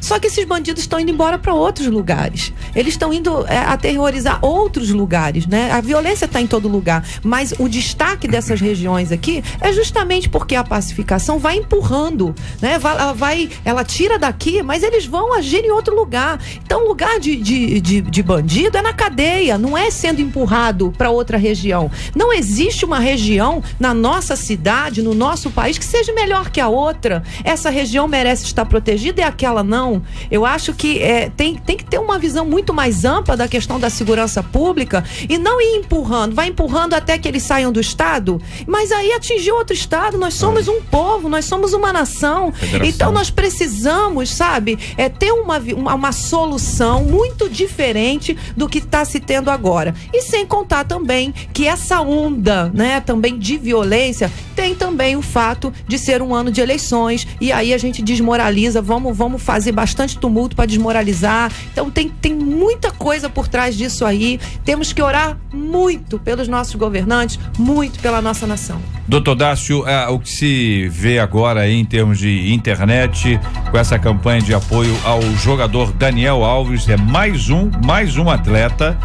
Só que esses bandidos estão indo embora para outros lugares. Eles estão indo aterrorizar outros lugares, né? A violência está em todo lugar, mas o destaque dessas regiões aqui é justamente porque a pacificação vai empurrando, né? Ela tira daqui, mas eles vão agir em outro lugar. Então, o lugar de bandido é na cadeia, não é sendo empurrado para outra região. Não existe uma região na nossa cidade, no nosso país, que seja melhor que a outra. Essa região merece estar protegida e aquela não. Eu acho que tem que ter uma visão muito mais ampla da questão da segurança pública e não ir empurrando, vai empurrando até que eles saiam do estado, mas aí atingiu outro estado. Nós somos um povo, nós somos uma nação. Federação. Então nós precisamos, sabe, ter uma solução muito diferente do que está se tendo agora. E sem contar também que essa onda, né, também de violência, tem também o fato de ser um ano de eleições, e aí a gente desmoraliza, vamos fazer bastante tumulto para desmoralizar. Então tem muita coisa por trás disso aí. Temos que orar muito pelos nossos governantes, muito pela nossa nação. Doutor Dácio, o que se vê agora aí em termos de internet, com essa campanha de apoio ao jogador Daniel Alves, é mais um atleta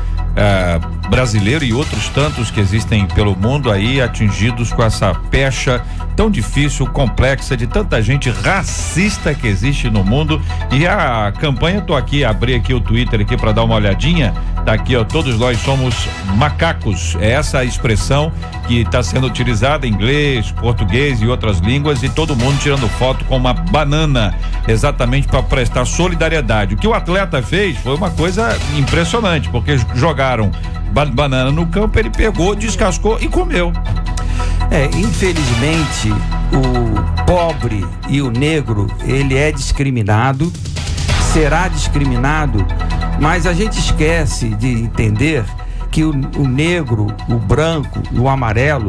brasileiro e outros tantos que existem pelo mundo aí atingidos com essa pecha tão difícil, complexa, de tanta gente racista que existe no mundo. E a campanha, tô aqui, abri aqui o Twitter aqui para dar uma olhadinha, tá aqui, ó, todos nós somos macacos, é essa a expressão que está sendo utilizada em inglês, português e outras línguas, e todo mundo tirando foto com uma banana, exatamente para prestar solidariedade. O que o atleta fez foi uma coisa impressionante, porque jogaram banana no campo, ele pegou, descascou e comeu. Infelizmente, o pobre e o negro, ele é discriminado, será discriminado, mas a gente esquece de entender que o negro, o branco e o amarelo,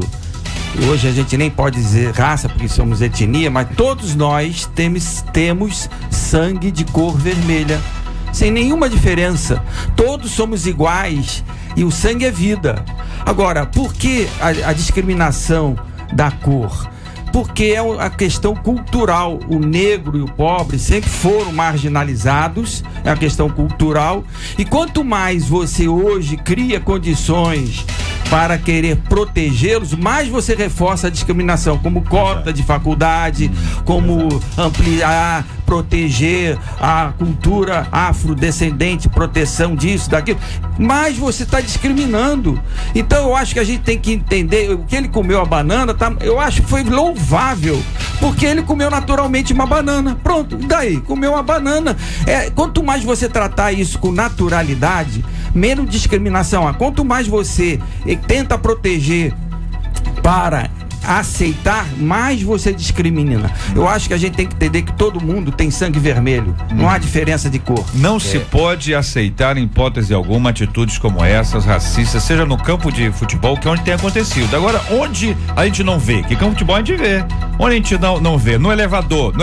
hoje a gente nem pode dizer raça porque somos etnia, mas todos nós temos sangue de cor vermelha, sem nenhuma diferença. Todos somos iguais e o sangue é vida. Agora, por que a discriminação da cor? Porque é a questão cultural. O negro e o pobre sempre foram marginalizados, é a questão cultural. E quanto mais você hoje cria condições para querer protegê-los, mais você reforça a discriminação, como cota de faculdade, como ampliar, proteger a cultura afrodescendente, proteção disso, daquilo, mas você está discriminando. Então eu acho que a gente tem que entender o que ele comeu a banana, eu acho que foi louvável, porque ele comeu naturalmente uma banana, pronto, e daí? Comeu uma banana. Quanto mais você tratar isso com naturalidade, menos discriminação há. Quanto mais você tenta proteger para aceitar, mais você discrimina. Eu acho que a gente tem que entender que todo mundo tem sangue vermelho, não há diferença de cor. Não se pode aceitar em hipótese alguma atitudes como essas, racistas, seja no campo de futebol, que é onde tem acontecido. Agora, onde a gente não vê, que campo de futebol a gente vê, onde a gente não vê, no elevador,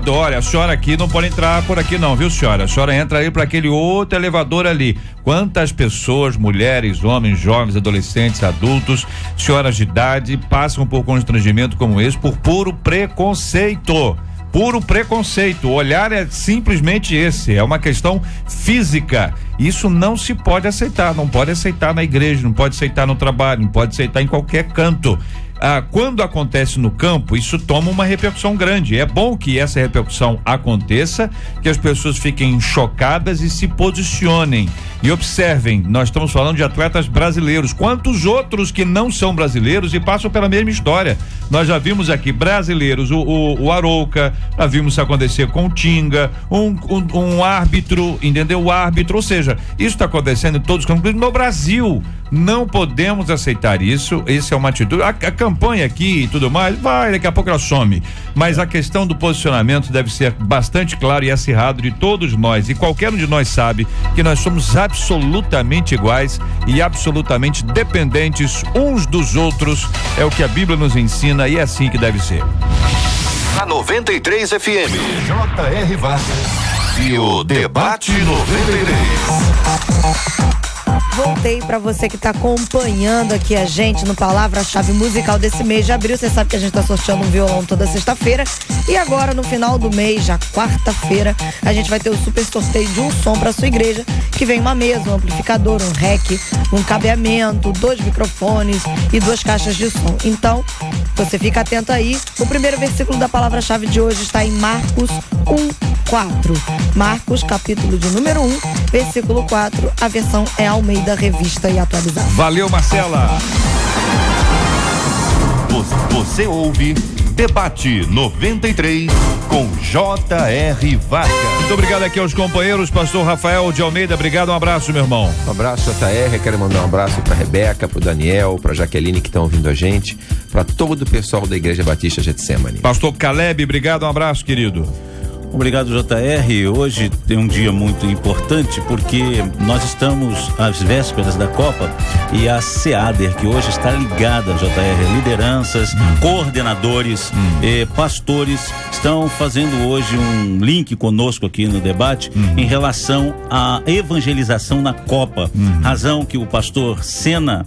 olha, a senhora aqui não pode entrar por aqui não, viu senhora? A senhora entra aí para aquele outro elevador ali. Quantas pessoas, mulheres, homens, jovens, adolescentes, adultos, senhoras de idade, passam por constrangimento como esse por puro preconceito. Puro preconceito. O olhar é simplesmente esse, é uma questão física. Isso não se pode aceitar, não pode aceitar na igreja, não pode aceitar no trabalho, não pode aceitar em qualquer canto. Quando acontece no campo, isso toma uma repercussão grande. É bom que essa repercussão aconteça, que as pessoas fiquem chocadas e se posicionem. E observem, nós estamos falando de atletas brasileiros. Quantos outros que não são brasileiros e passam pela mesma história? Nós já vimos aqui brasileiros, o Arouca, já vimos isso acontecer com o Tinga, um árbitro, entendeu? O árbitro, ou seja, isso está acontecendo em todos os campos no Brasil. Não podemos aceitar isso. Essa é uma atitude. A campanha aqui e tudo mais, daqui a pouco ela some. Mas a questão do posicionamento deve ser bastante claro e acirrado de todos nós. E qualquer um de nós sabe que nós somos absolutamente iguais e absolutamente dependentes uns dos outros. É o que a Bíblia nos ensina e é assim que deve ser. Na 93 FM, J.R. Vargas e o Debate 93. Voltei para você que está acompanhando aqui a gente no Palavra-Chave Musical desse mês de abril. Você sabe que a gente está sorteando um violão toda sexta-feira. E agora, no final do mês, já quarta-feira, a gente vai ter o super sorteio de um som para sua igreja, que vem uma mesa, um amplificador, um rec, um cabeamento, 2 microfones e 2 caixas de som. Então, você fica atento aí. O primeiro versículo da palavra-chave de hoje está em Marcos 1:4. Marcos, capítulo de número 1, versículo 4. A versão é Almeida Revista e Atualizada. Valeu, Marcela. Você ouve Debate 93 com J.R. Vargas. Muito obrigado aqui aos companheiros, pastor Rafael de Almeida, obrigado, um abraço, meu irmão. Um abraço, J.R., quero mandar um abraço pra Rebeca, pro Daniel, pra Jaqueline que estão ouvindo a gente, pra todo o pessoal da Igreja Batista Getsemane. Pastor Caleb, obrigado, um abraço, querido. Obrigado, J.R. Hoje tem um dia muito importante porque nós estamos às vésperas da Copa e a SEADER, que hoje está ligada, J.R., lideranças, coordenadores, pastores, estão fazendo hoje um link conosco aqui no debate em relação à evangelização na Copa. Razão que o pastor Sena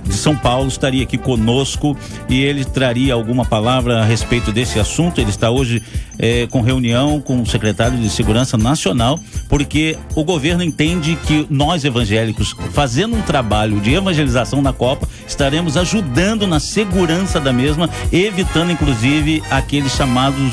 de São Paulo estaria aqui conosco e ele traria alguma palavra a respeito desse assunto. Ele está hoje com com reunião com o secretário de Segurança Nacional, porque o governo entende que nós evangélicos, fazendo um trabalho de evangelização na Copa, estaremos ajudando na segurança da mesma, evitando inclusive aqueles chamados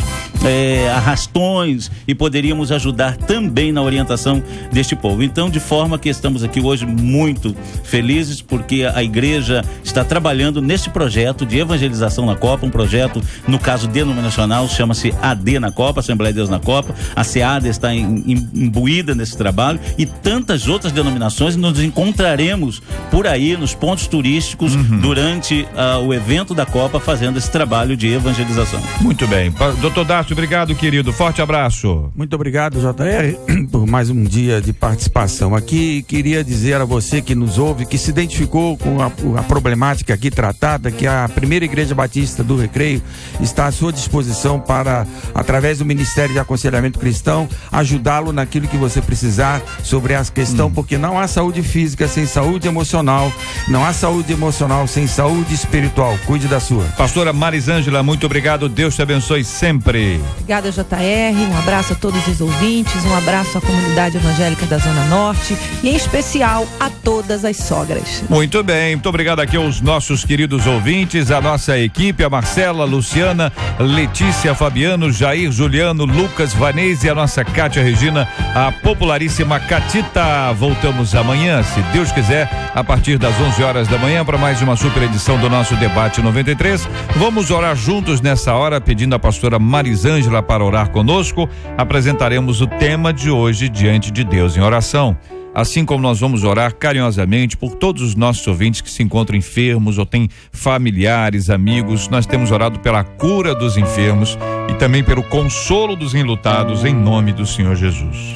arrastões, e poderíamos ajudar também na orientação deste povo. Então, de forma que estamos aqui hoje muito felizes, porque a igreja está trabalhando neste projeto de evangelização na Copa, um projeto, no caso denominacional, chama-se AD na Copa, Assembleia de Deus na Copa. A SEAD está imbuída nesse trabalho, e tantas outras denominações. Nos encontraremos por aí nos pontos turísticos durante o evento da Copa, fazendo esse trabalho de evangelização. Muito bem. Doutor Dácio, obrigado, querido. Forte abraço. Muito obrigado, JR, por mais um dia de participação aqui. Queria dizer a você que nos ouve, que se identificou com a problemática aqui tratada, que a Primeira Igreja Batista do Recreio está à sua disposição para, através do Ministério de Aconselhamento Cristão, ajudá-lo naquilo que você precisar sobre essa questão, porque não há saúde física sem saúde emocional, não há saúde emocional sem saúde espiritual. Cuide da sua. Pastora Marisângela, muito obrigado. Deus te abençoe sempre. Obrigada, JR. Um abraço a todos os ouvintes, um abraço à comunidade evangélica da Zona Norte e, em especial, a todas as sogras. Muito bem, muito obrigado aqui aos nossos queridos ouvintes, a nossa equipe, a Marcela, Luciana, Letícia, Fabiano, Jair, Juliano, Lucas, Vanese e a nossa Cátia Regina, a popularíssima Catita. Voltamos amanhã, se Deus quiser, a partir das 11 horas da manhã, para mais uma super edição do nosso Debate 93. Vamos orar juntos nessa hora, pedindo a pastora Marisângela para orar conosco. Apresentaremos o tema de hoje diante de Deus em oração. Assim como nós vamos orar carinhosamente por todos os nossos ouvintes que se encontram enfermos ou têm familiares, amigos, nós temos orado pela cura dos enfermos e também pelo consolo dos enlutados, em nome do Senhor Jesus.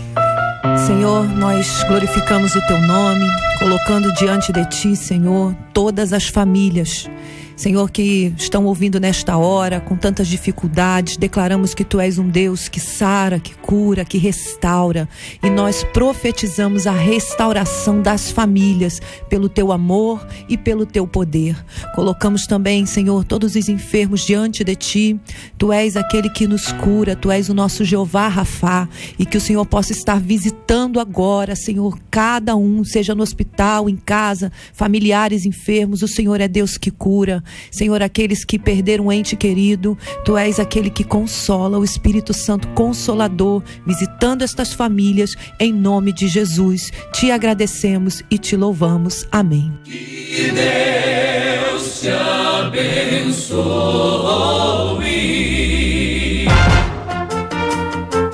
Senhor, nós glorificamos o teu nome, colocando diante de ti, Senhor, todas as famílias, Senhor, que estão ouvindo nesta hora com tantas dificuldades. Declaramos que tu és um Deus que sara, que cura, que restaura, e nós profetizamos a restauração das famílias pelo teu amor e pelo teu poder. Colocamos também, Senhor, todos os enfermos diante de ti. Tu és aquele que nos cura, tu és o nosso Jeová Rafá, e que o Senhor possa estar visitando agora, Senhor, cada um, seja no hospital, em casa, familiares enfermos. O Senhor é Deus que cura. Senhor, aqueles que perderam um ente querido, tu és aquele que consola, o Espírito Santo Consolador, visitando estas famílias, em nome de Jesus. Te agradecemos e te louvamos. Amém. Que Deus te abençoe.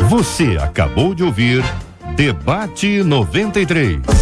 Você acabou de ouvir Debate 93.